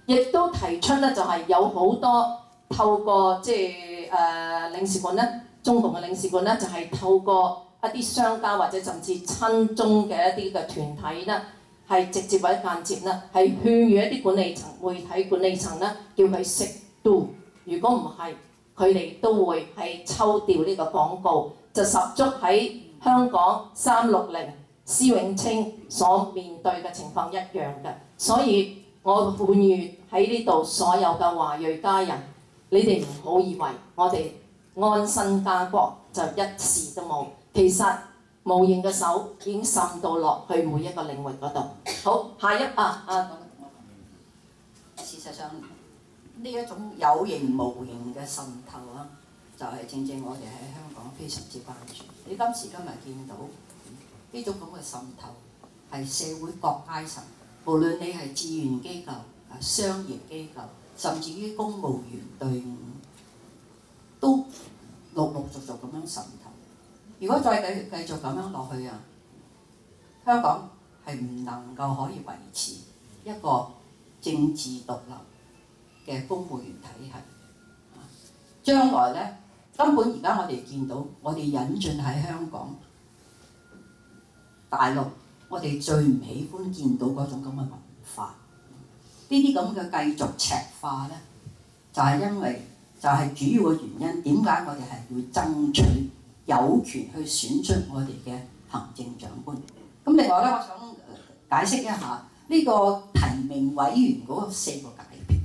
亦都提出咧就係有好多透過即係領事館咧，中共嘅領事館咧就係透過一啲商家或者甚至親中嘅一啲嘅團體咧，係直接或者間接咧，係勸喻一啲管理層、媒體管理層咧，叫佢識 do。如果唔係，佢哋都會係抽掉呢個廣告，就十足喺香港360施永青所面對嘅情況一樣嘅。所以我勸喻喺呢度所有嘅華裔家人，你哋唔好以為我哋安身家國就一事都冇。其實無形嘅手已經滲到落去每一個領域嗰度。好，下一事實上呢一種有形無形嘅滲透啊，就係正正我哋喺香港非常之關注。你今時今日見到呢種咁嘅滲透，係社會各階層，無論你係志願機構、商業機構，甚至於公務員隊伍，都陸陸續續咁樣滲透。如果再繼續咁樣落去啊，香港係唔能夠可以維持一個政治獨立嘅公務員體系。將來咧，根本而家我哋見到，我哋引進喺香港、大陸，我哋最唔喜歡見到嗰種咁嘅文化。呢啲咁嘅繼續赤化咧，就係因為就係主要嘅原因。點解我哋係要爭取有權去選出我哋嘅行政長官？咁另外咧，我想解釋一下呢個提名委員嗰4個界別。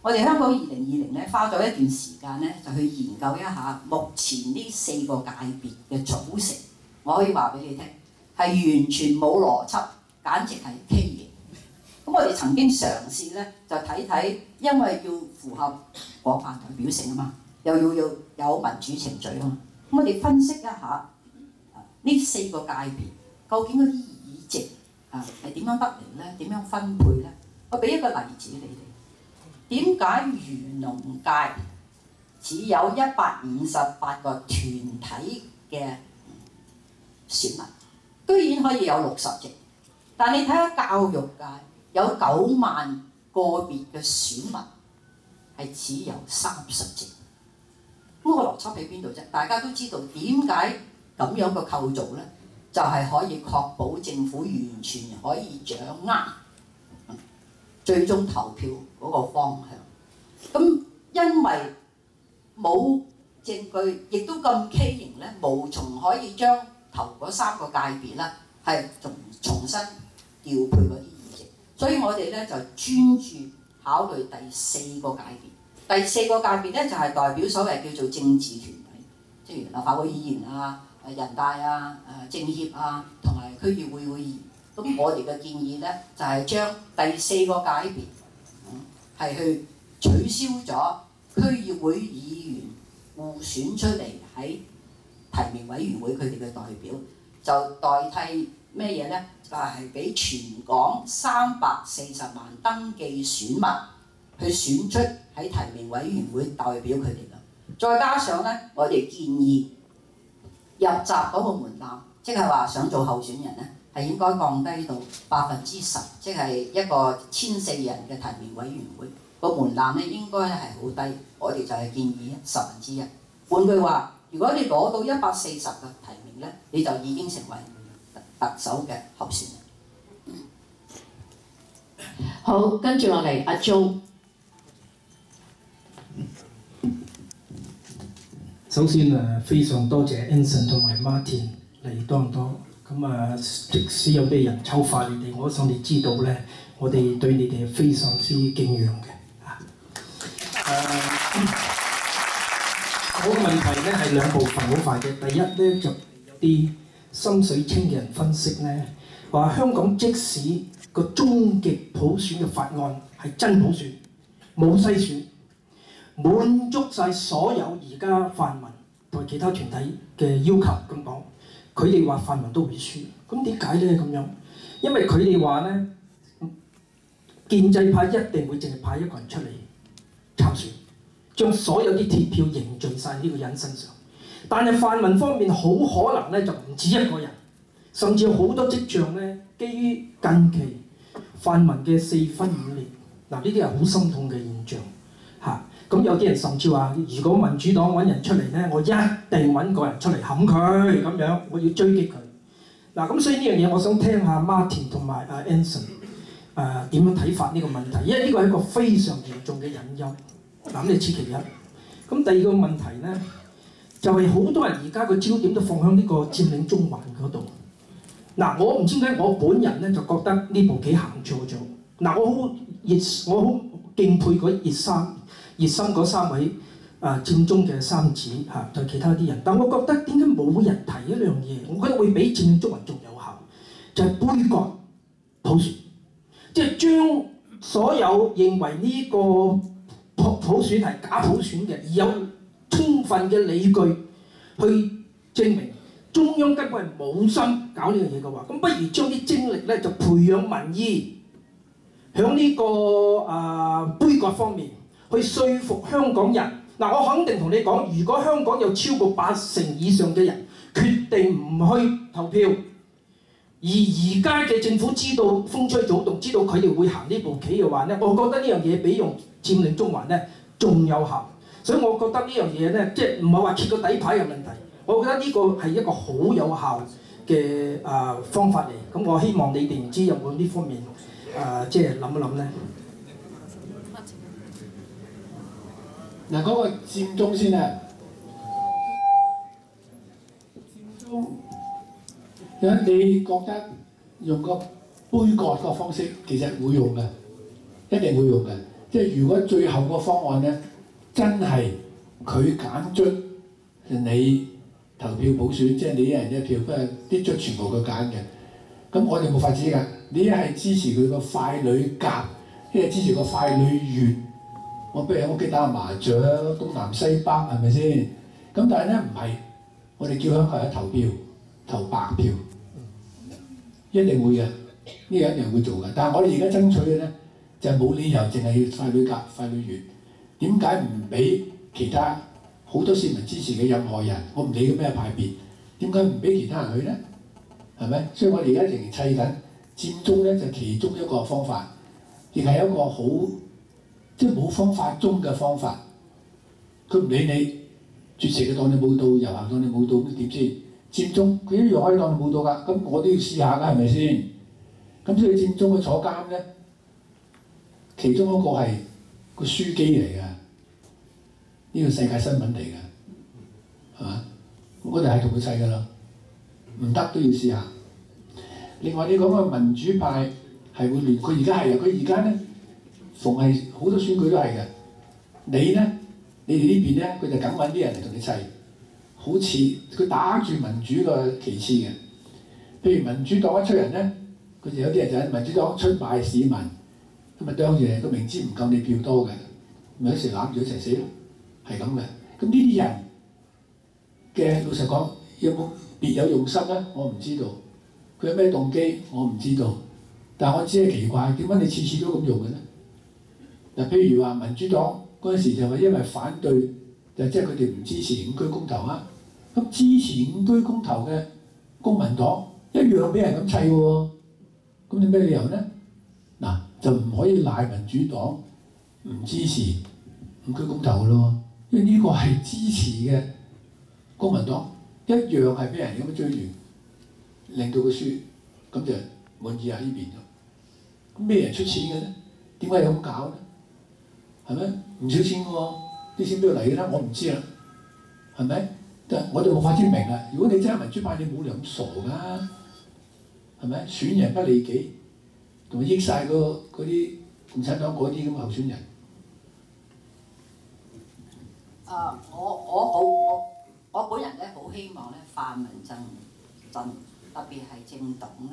我哋香港2020咧花咗一段時間咧，就去研究一下目前呢4個界別嘅組成。我可以話俾你聽，係完全冇邏輯，簡直係畸形。咁我哋曾經嘗試咧，就睇睇，因為要符合廣泛代表性啊嘛，又要有民主程序啊嘛。咁我哋分析一下呢4個界別究竟嗰啲議席係點樣得嚟咧？點樣分配咧？我俾一個例子你哋。點解漁農界只有158個團體嘅選民，居然可以有60席？但你睇下教育界有9萬個別嘅選民，係只有30席。咁個邏輯喺邊度啫？大家都知道點解咁樣嘅構造咧，就係可以確保政府完全可以掌握最終投票嗰個方向。咁因為冇證據，亦都咁畸形咧，無從可以將頭嗰3個界別咧係重新調配嗰啲議席。所以我哋咧就專注考慮第4個界別。第4個界別咧就係代表所謂叫做政治團體，即係立法會議員啊、人大啊、政協啊，同埋區議會會議。咁我哋嘅建議咧就係將第4個界別係去取消咗區議會議員互選出嚟喺提名委員會佢哋嘅代表，就代替咩嘢咧？就係俾全港340萬登記選民去選出喺提名委員會代表佢哋啦。再加上咧，我哋建議入閘嗰個門檻，即係話想做候選人咧，係應該降低到10%，即係一個1400人嘅提名委員會個門檻咧，應該係好低。我哋就係建議1/10。換句話，如果你攞到140個提名咧，你就已經成為特首嘅候選人。好，跟住落嚟，阿 Jo。首先非常多謝 Anson 同埋 Martin 嚟多倫多。咁即使有啲人醜化你哋，我想你知道咧，我哋對你哋係非常之敬仰嘅。我嘅問題咧係兩部分，好快嘅。第一咧就有啲心水清嘅人分析咧，話香港即使個終極普選嘅法案係真普選，冇篩選，滿足晒所有而家泛民同埋其他團體嘅要求咁講，佢哋話泛民都會輸。咁點解咧咁樣？因為佢哋話咧，建制派一定會淨係派一個人出嚟參選，將所有啲鐵票凝聚晒呢個人身上。但係泛民方面好可能咧就唔止一個人，甚至有好多跡象咧，基於近期泛民嘅4分5裂，嗱呢啲係好心痛嘅現象嚇。咁有啲人甚至話，如果民主黨揾人出嚟咧，我一定揾個人出嚟冚佢咁樣，我要追擊佢。嗱咁所以呢樣嘢，我想聽下 Martin 同埋阿 Anson 點樣睇法呢個問題，因為呢個係一個非常嚴重嘅隱憂。嗱咁你此其一。咁第二個問題咧，就係好多人而家個焦點都放喺呢個佔領中環嗰度。嗱，我唔知點解我本人咧就覺得呢步棋行錯咗。嗱，我好敬佩嗰熱心嗰3位佔中嘅三子嚇，同其他啲人。但我覺得點解冇人提一樣嘢？我覺得會比佔領中環仲有效，就係杯葛普選，即係將所有認為呢個普選係假普選嘅，而有充分嘅理據去證明中央根本係冇心搞呢樣嘢嘅話，咁不如將啲精力咧就培養民意，喺呢個杯葛方面去說服香港人。嗱，我肯定同你講，如果香港有超過80%以上嘅人決定唔去投票，而家嘅政府知道風吹草動，知道佢哋會行呢步棋嘅話咧，我覺得呢樣嘢比用佔領中環咧仲有效。所以我覺得呢樣嘢咧，即係唔係話揭個底牌嘅問題，我覺得呢個係一個好有效嘅方法嚟。咁我希望你哋唔知有冇呢方面即係諗一諗咧。嗱，嗰個佔中先啊，佔中，你覺得用個杯葛個方式其實會用嘅，一定會用嘅。即係如果最後個方案咧，真係佢揀出你投票普選，即係你一人一票，不過啲出全部佢揀嘅，咁我哋冇法子㗎。你一係支持佢個傀儡甲，一係支持個傀儡乙。我不如喺屋企打下麻雀，東南西北係咪先？咁但係咧唔係，我哋叫香港人投票，投白票，一定會嘅，呢個一定會做嘅。但係我哋而家爭取嘅咧，就係冇理由淨係要傀儡甲、傀儡乙。點解唔俾其他好多市民支持嘅任何人？我唔理佢咩派別，點解唔俾其他人去咧？係咪？所以我哋而家仍然砌緊佔中咧，就其中一個方法，亦係一個好。即係冇方法中嘅方法，佢唔理你絕食嘅當你冇到，遊行當你冇到，咁點先？佔中佢一樣可以當你冇到㗎，咁我都要試下㗎，係咪先？咁所以佔中佢坐監咧，其中一個係個書機嚟㗎，呢個世界新聞嚟㗎，係嘛？我哋係同佢砌㗎啦，唔得都要試下。另外你講嘅民主派係會亂，佢而家係啊，佢而家咧。逢係好多選舉都係嘅，你咧，你哋呢邊咧，佢就梗揾啲人嚟同你砌，好似佢打住民主嘅旗幟嘅。譬如民主黨一出人咧，佢就有啲人就係民主黨出賣市民，咁咪啄住你，佢明知唔夠你票多嘅，咪一時攬住一齊死咯，係咁嘅。咁呢啲人嘅老實講，有冇別有用心咧？我唔知道。佢有咩動機我唔知道，但係我只係奇怪點解你次次都咁用嘅咧？嗱，譬如話民主黨嗰陣時就話因為反對，就即係佢哋唔支持5區公投啊。咁支持5區公投嘅公民黨一樣俾人咁砌喎，咁你咩理由咧？嗱，就唔可以賴民主黨唔支持5區公投嘅咯，因為呢個係支持嘅公民黨一樣係俾人咁樣追住，令到佢輸，咁就滿意喺呢邊咗。咁咩人出錢嘅咧？點解有咁搞咧？係咪？唔少錢嘅喎，啲錢邊度嚟嘅咧？我唔知啦，係咪？但係我哋冇法子明啦。如果你真係民主派，你冇理由咁傻㗎，係咪？選人不利己，同埋益晒嗰啲共產黨嗰啲咁嘅候選人。我本人咧好希望咧泛民陣特別係政黨咧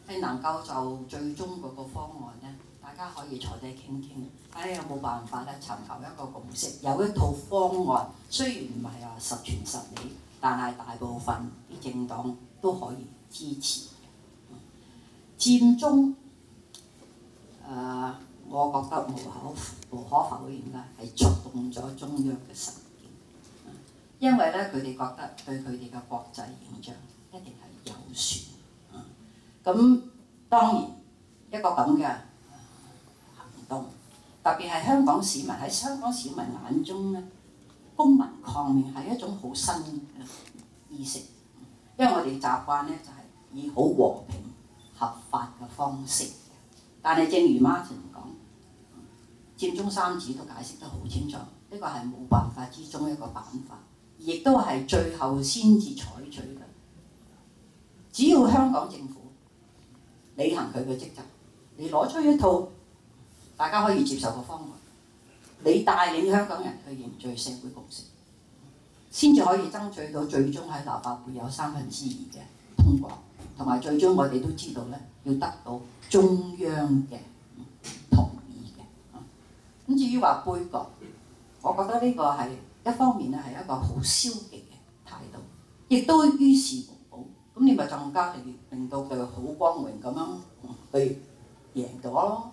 係能夠就最終嗰個方案咧，大家可以坐低傾傾，睇下有冇辦法咧尋求一個共識，有一套方案，雖然唔係話十全十美，但係大部分啲政黨都可以支持。佔中我覺得無可否認啦，係觸動咗中央嘅神經，因為咧佢哋覺得對佢哋嘅國際形象一定係有損。咁當然一個咁嘅行動，特別係香港市民喺香港市民眼中咧，公民抗命係一種好新嘅意識，因為我哋習慣咧就係以好和平合法嘅方式，但係正如 Martin 講，佔中三子都解釋得好清楚，呢個係冇辦法之中一個辦法，亦都係最後先至採取嘅。只要香港政府履行佢嘅職責，你攞出一套大家可以接受嘅方案，你帶領香港人去凝聚社會共識，先至可以爭取到最終喺立法會有2/3嘅通過，同埋最終我哋都知道咧，要得到中央嘅同意嘅。咁至於話杯葛，我覺得呢個係一方面咧係一個好消極嘅態度，亦都於事無補。咁你咪更加令到佢好光榮咁樣去贏咗咯。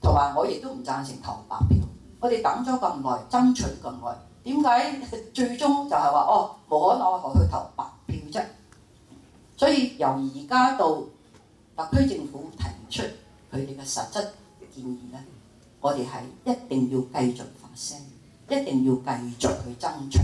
同埋我亦都唔贊成投白票。我哋等咗咁耐，爭取咁耐，點解最終就係話無可奈何去投白票啫？所以由而家到特區政府提出佢哋嘅實質建議咧，我哋係一定要繼續發聲，一定要繼續去爭取。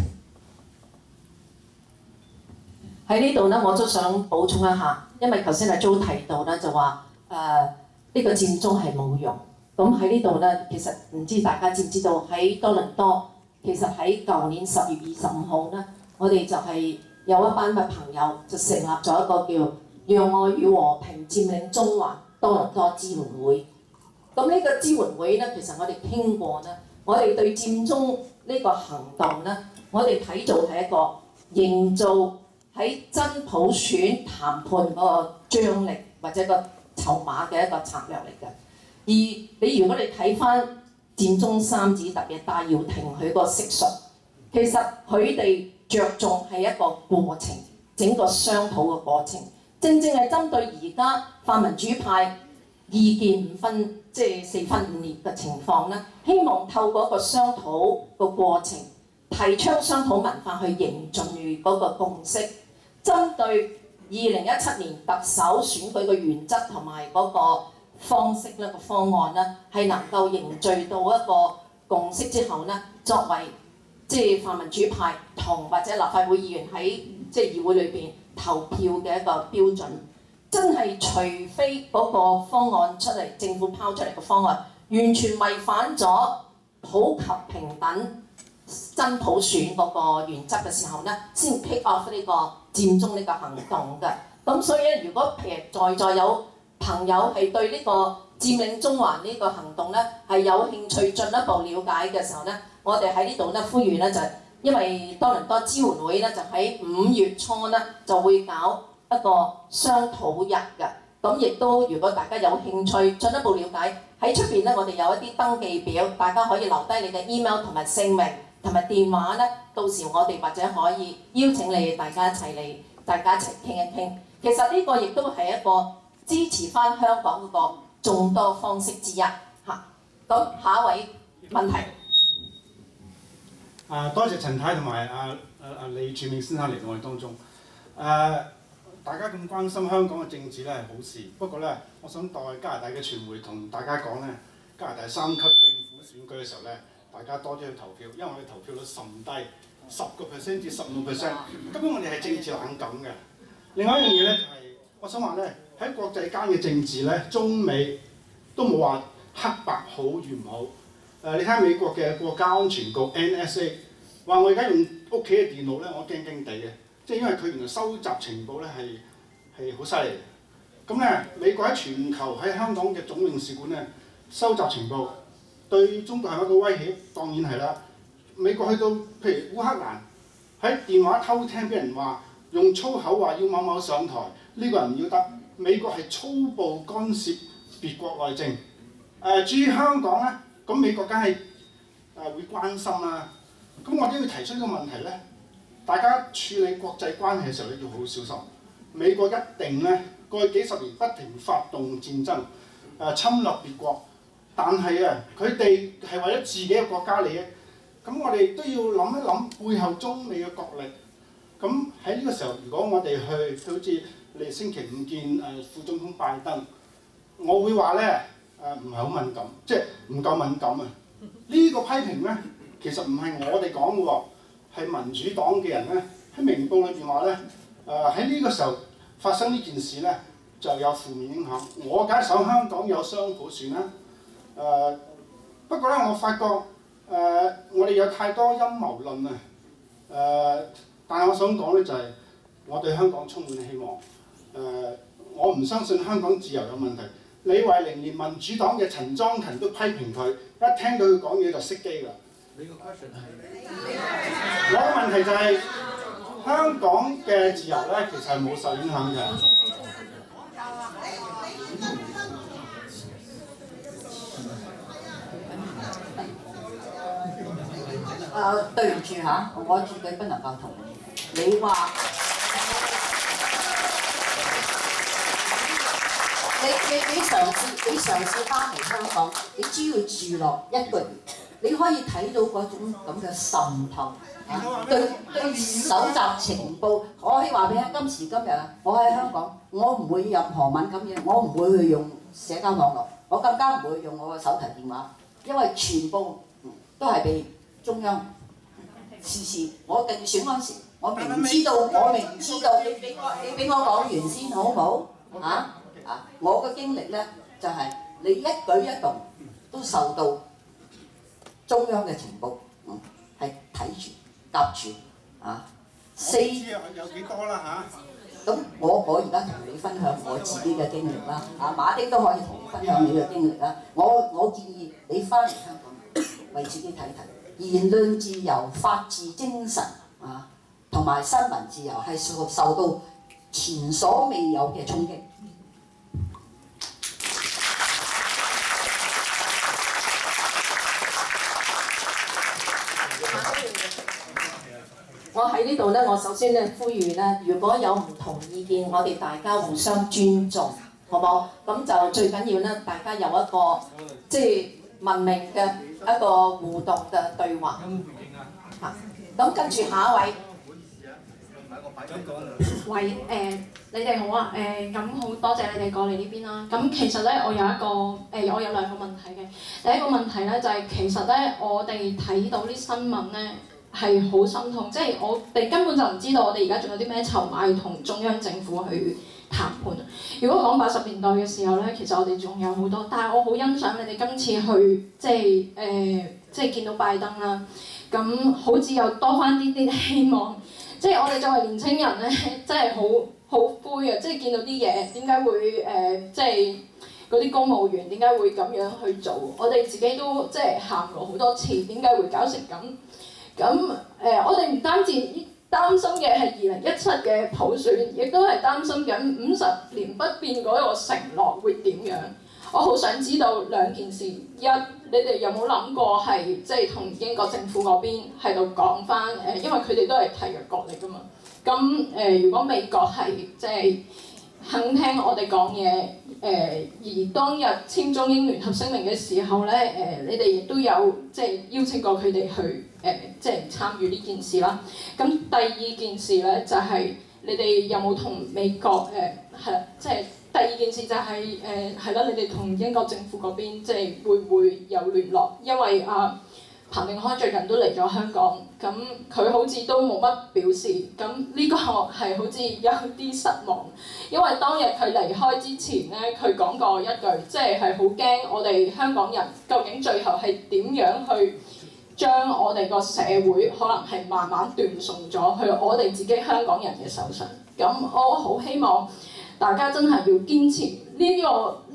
喺呢度咧，我都想補充一下，因為頭先阿 Jo 提到咧，就話呢個佔中係冇用。咁喺呢度咧，其實唔知大家知唔知道喺多倫多，其實喺舊年10月25號咧，我哋就係有一班嘅朋友就成立咗一個叫讓愛與和平佔領中環多倫多支援會。咁呢個支援會咧，其實我哋傾過咧，我哋對佔中呢個行動咧，我哋睇做係一個營造喺真普選談判嗰個張力或者個籌碼嘅一個策略嚟嘅。而如果你睇翻佔中三子特別戴耀廷佢個釋述，其實佢哋着重係一個過程，整個商討嘅過程，正正係針對而家泛民主派意見4分5裂嘅情況咧，希望透過一個商討個過程，提倡商討文化去凝聚嗰個共識，針對2017年特首選舉嘅原則同埋嗰個方式咧，個方案咧係能夠凝聚到一個共識之後咧，作為泛民主派同或者立法會議員喺議會裏邊投票嘅一個標準。真係除非嗰個方案出嚟，政府拋出嚟嘅方案完全違反咗普及平等真普選嗰個原則嘅時候咧，先 kick off 呢個佔中呢個行動嘅。咁所以咧，如果譬如在有朋友係對呢個佔領中環呢個行動咧係有興趣進一步了解嘅時候咧，我哋喺呢度咧呼籲咧就係，因為多倫多支援會咧就喺5月初咧就會搞一個商討日嘅。咁亦都如果大家有興趣進一步了解，喺出邊咧我哋有一啲登記表，大家可以留低你嘅 email 同埋姓名同埋電話咧，到時我哋或者可以邀請你大家一齊嚟，大家一齊傾一傾。其實呢個亦都係一個支持翻香港嗰個眾多方式之一嚇。咁下一位問題。多謝陳太同埋李柱銘先生嚟到我哋當中。大家咁關心香港嘅政治咧係好事，不過咧，我想代加拿大嘅傳媒同大家講咧，加拿大3級政府選舉嘅時候咧，大家多啲去投票，因為我哋投票率甚低，10%至15%，根本我哋係政治冷感嘅。另外一樣嘢咧就係、我想話咧，喺國際間嘅政治咧，中美都冇話黑白好與唔好。你睇下美國嘅國家安全局 NSA 話我而家用屋企嘅電腦咧，我驚驚地嘅，即係因為佢原來收集情報咧係好犀利嘅。咁咧，美國喺全球喺香港嘅總領事館咧收集情報，對中國係一個威脅，當然係啦。美國去到譬如烏克蘭喺電話偷聽俾人話用粗口話要某某上台，呢個人唔要得。美國係粗暴干涉別國內政。至於香港咧。咁美國梗係會關心啦。咁我都要提出呢個問題咧，大家處理國際關係嘅時候咧要好好小心。美國一定咧過去幾十年不停發動戰爭，侵略別國，但係啊佢哋係為咗自己嘅國家利益。咁我哋都要諗一諗背後中美嘅角力。咁喺呢個時候，如果我哋去好似你哋星期五見副總統拜登，我會話咧。唔係好敏感，即係唔夠敏感啊！呢個批評咧，其實唔係我哋講嘅喎，係民主黨嘅人咧喺明報裏邊話咧，喺呢個時候發生呢件事咧就有負面影響。我梗係想香港有雙普選啦。不過咧，我發覺我哋有太多陰謀論啊！但係我想講咧就係、我對香港充滿希望。我唔相信香港自由有問題。李慧玲連民主黨嘅陳莊勤都批評佢，一聽到佢講嘢就熄機啦。你個 question 係？我嘅問題就係、香港嘅自由咧，其實係冇受影響嘅。對唔住嚇，我絕對不能夠同意。你話你嘗試翻嚟香港，你只要住落1個月，你可以睇到嗰種咁嘅滲透啊！對搜集情報，我可以話俾你聽，今時今日我喺香港，我唔會任何敏感嘢，我唔會去用社交網絡，我更加唔會用我嘅手提電話，因為全部都係被中央時時我競選嗰陣時，我明知道，你俾我講完先好唔好？我嘅經歷咧就係、你一舉一動都受到中央嘅情報，係睇住、夾住4有幾多啦嚇？咁我而家同你分享我自己嘅經歷啦，馬丁都可以同你分享你嘅經歷啦。我建議你翻嚟香港為自己睇睇，言論自由、法治精神同埋新聞自由係受到前所未有嘅衝擊。我喺呢度咧，我首先咧呼籲咧，如果有唔同意見，我哋大家互相尊重，好冇？咁就最緊要咧，大家有一個即係文明嘅一個互動嘅對話。咁跟住下一位。喂，你哋好啊，咁好多謝你哋過嚟呢邊啦。咁其實咧，我有2個問題嘅。第一個問題咧就係、其實咧，我哋睇到啲新聞咧係好心痛，即係我哋根本就唔知道我哋而家仲有啲咩籌碼要同中央政府去談判。如果講80年代嘅時候咧，其實我哋仲有好多，但係我好欣賞你哋今次去即係見到拜登啦，咁好似又多翻啲希望。即係我哋作為年青人咧，真係好灰啊！即係見到啲嘢點解會即係嗰啲公務員點解會咁樣去做？我哋自己都即係喊過好多次，點解會搞成咁？咁我哋唔單止擔心嘅係2017嘅普選，亦都係擔心緊50年不變嗰個承諾會點樣？我好想知道2件事：一，你哋有冇諗過係即係同英國政府嗰邊喺度講翻因為佢哋都係締約國嚟㗎嘛。咁如果美國係即係肯聽我哋講嘢。而當日簽中英聯合聲明嘅時候咧，你哋亦都有即係邀請過佢哋去即係參與呢件事啦。咁第二件事咧就係、你哋有冇同美國即係第二件事就係係啦，你哋同英國政府嗰邊即係會唔會有聯絡？因為彭定康最近都嚟咗香港，咁佢好似都冇乜表示，咁呢個係好似有啲失望，因為當日佢離開之前咧，佢講過一句，即係好驚我哋香港人究竟最後係點樣去將我哋個社會可能係慢慢斷送咗去我哋自己香港人嘅手上。咁我好希望大家真係要堅持呢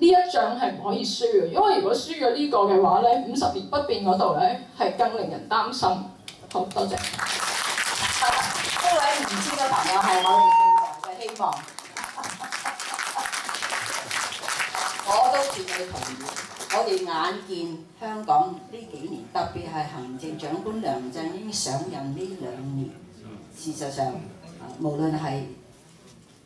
一仗係唔可以輸嘅，因為如果輸咗呢個嘅話咧，50年不變嗰度咧係更令人擔心。好，多謝。呢位唔知嘅朋友係我哋未來嘅希望。我都絕對同意。我哋眼見香港呢幾年，特別係行政長官梁振英上任呢2年，事實上無論係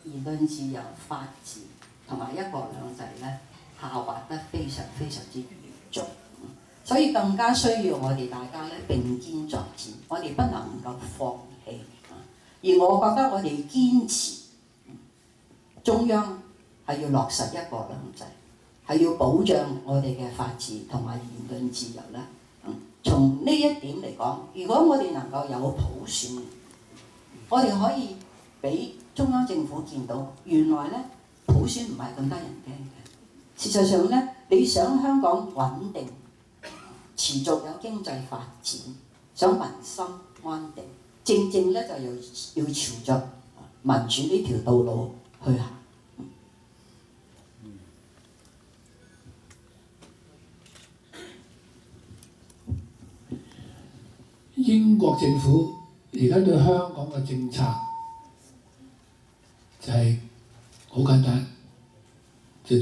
言論自由、法治同埋一國兩制咧，下滑得非常非常之嚴重，所以更加需要我哋大家咧並肩作戰，我哋不能夠放棄。而我覺得我哋堅持中央係要落實一國兩制，係要保障我哋嘅法治同埋言論自由咧。從呢一點嚟講，如果我哋能夠有普選，我哋可以俾中央政府見到，原來咧普選唔係咁得人驚嘅。事實上咧，你想香港穩定、持續有經濟發展，想民心安定，正正咧就要朝着民主呢條道路去行。英國政府而家對香港嘅政策就係好簡單，就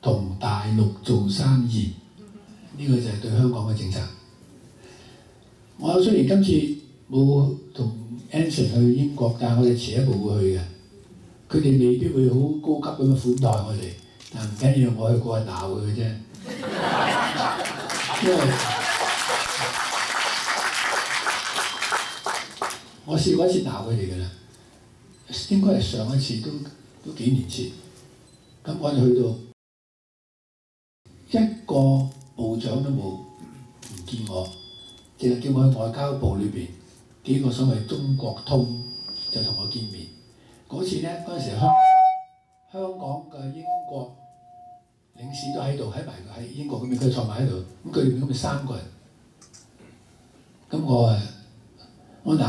同大陸做生意，呢個就係對香港嘅政策。我雖然今次冇同 Anson 去英國，但係我哋遲一步會去嘅。佢哋未必會好高級咁樣款待我哋，但唔緊要，我去過係鬧佢嘅啫。因為我試過一次鬧佢哋㗎啦，應該係上一次都幾年前。咁我就去到一個部長都冇，唔見我，淨係叫我去外交部裏邊幾個所謂中國通就同我見面。嗰次咧，嗰陣時香港嘅英國領事都喺度，喺埋喺英國嗰邊，佢坐埋喺度。咁佢哋咁咪3個人。咁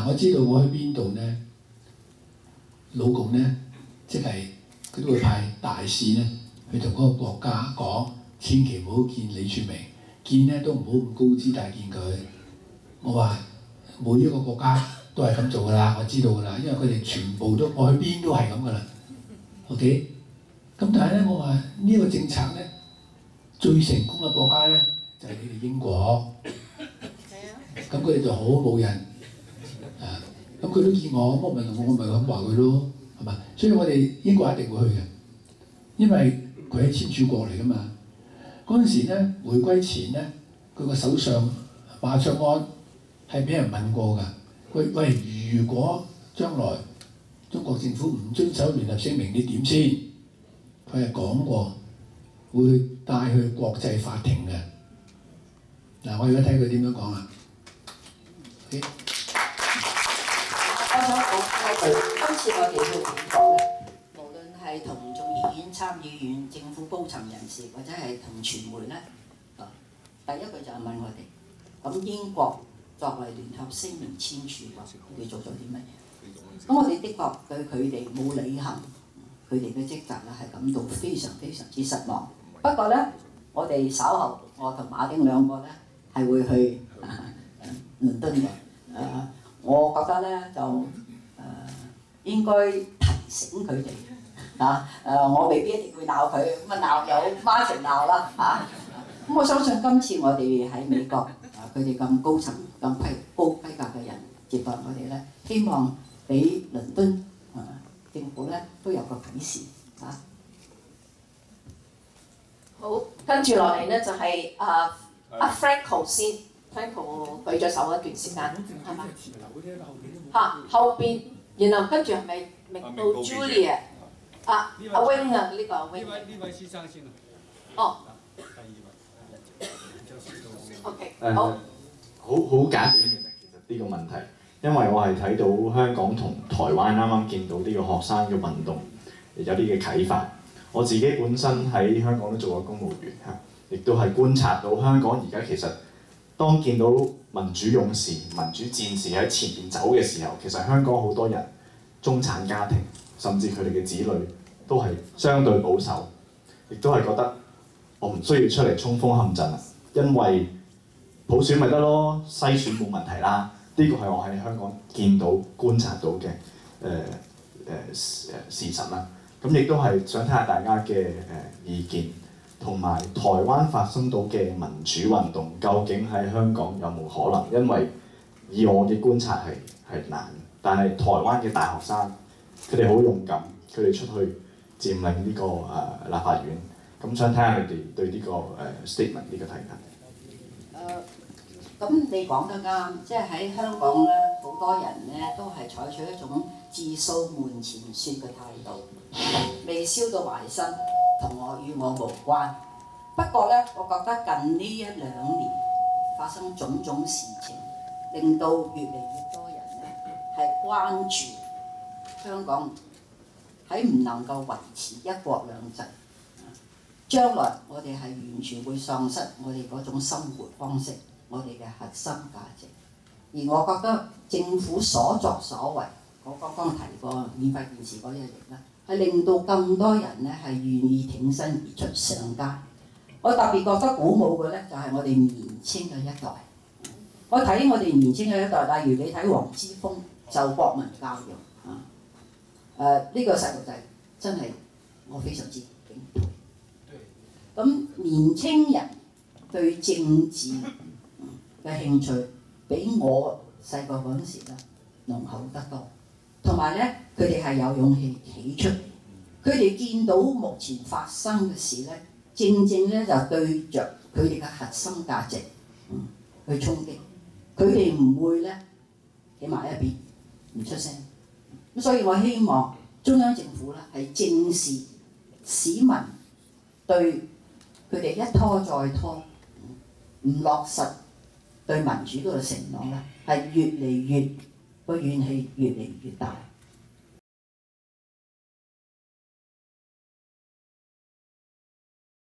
我知道我去邊度咧，老共咧，即係佢都會派大使咧去同嗰個國家講，千祈唔好見李柱銘，見咧都唔好咁高姿態見佢。我話每一個國家都係咁做㗎啦，我知道㗎啦，因為佢哋全部都我去邊都係咁㗎啦。OK， 咁但係咧，我話呢個政策咧最成功嘅國家咧就係你哋英國。咁佢哋就好冇癮。咁佢都見我，我咪咁話佢咯，係嘛？所以我哋英國一定會去嘅，因為佢係簽署國嚟㗎嘛。嗰陣時咧，回歸前咧，佢個首相馬卓安係俾人問過㗎。喂，如果將來中國政府唔遵守聯合聲明，你點先？佢係講過會帶去國際法庭嘅。嗱，我而家睇佢點樣講啦。Okay? 我想講今次我哋去美國咧，無論係同眾議院、參議院、政府高層人士，或者係同傳媒咧，第一句就係問我哋：咁英國作為聯合聲明簽署國，佢哋做咗啲乜嘢？咁我哋的確對佢哋冇履行佢哋嘅職責咧，係感到非常非常之失望。不過咧，我哋稍後我同馬丁兩個咧係會去倫敦嘅。我覺得咧就應該提醒佢哋我未必一定會鬧佢，咁鬧有 Martin 鬧啦咁我相信今次我哋喺美國佢哋咁高層、咁高規格嘅人接待我哋咧，希望俾倫敦政府咧都有個啟示，啊。好，跟住落嚟咧就係阿 Franco 先 ，Franco 舉咗手一段時間，係咪？嚇，後邊，然後跟住係咪明到 Julia？ 阿 Wing 啊，呢個阿 Wing。呢位先生先啊。哦。第二位。OK， 好。好簡短嘅啫，其實呢個問題，因為我係睇到香港同台灣啱啱見到呢個學生嘅運動有啲嘅啟發。我自己本身喺香港都做過公務員嚇，亦都係觀察到香港而家其實當見到民主勇士、民主戰士喺前面走嘅時候，其實香港好多人中產家庭，甚至佢哋嘅子女都係相對保守，亦都係覺得我唔需要出嚟衝鋒陷陣啦，因為普選咪得咯，篩選冇問題啦。呢個係我喺香港見到觀察到嘅事實啦。咁亦都係想聽下大家嘅意見，同埋台灣發生到嘅民主運動，究竟喺香港有冇可能？因為以我嘅觀察係難，但係台灣嘅大學生佢哋好勇敢，佢哋出去佔領呢個立法院。咁想睇下佢哋對呢個statement 呢個睇法。咁你講得啱，即係喺香港咧，好多人咧都係採取一種自掃門前雪嘅態度，未燒到埋身，與我無關。不過咧，我覺得近呢1-2年發生種種事情，令到越嚟越多人咧係關注香港喺唔能夠維持一國兩制，將來我哋係完全會喪失我哋嗰種生活方式。我哋嘅核心價值，而我覺得政府所作所為，我剛剛提過免費電視嗰一役咧，係令到更多人咧係願意挺身而出上街。我特別覺得鼓舞嘅咧，就係我哋年青嘅一代。我睇我哋年青嘅一代，例如你睇黃之鋒就國民教育呢個細路仔真係我非常之敬佩。咁年青人對政治嘅興趣比我細個嗰陣時咧濃厚得多，同埋咧佢哋係有勇氣企出嚟，佢哋見到目前發生嘅事咧，正正咧就對着佢哋嘅核心價值去衝擊，佢哋唔會咧企埋一邊唔出聲。咁所以我希望中央政府咧係正視市民對佢哋一拖再拖唔落實對民主嗰個承諾咧，係越嚟越個怨氣越嚟越大。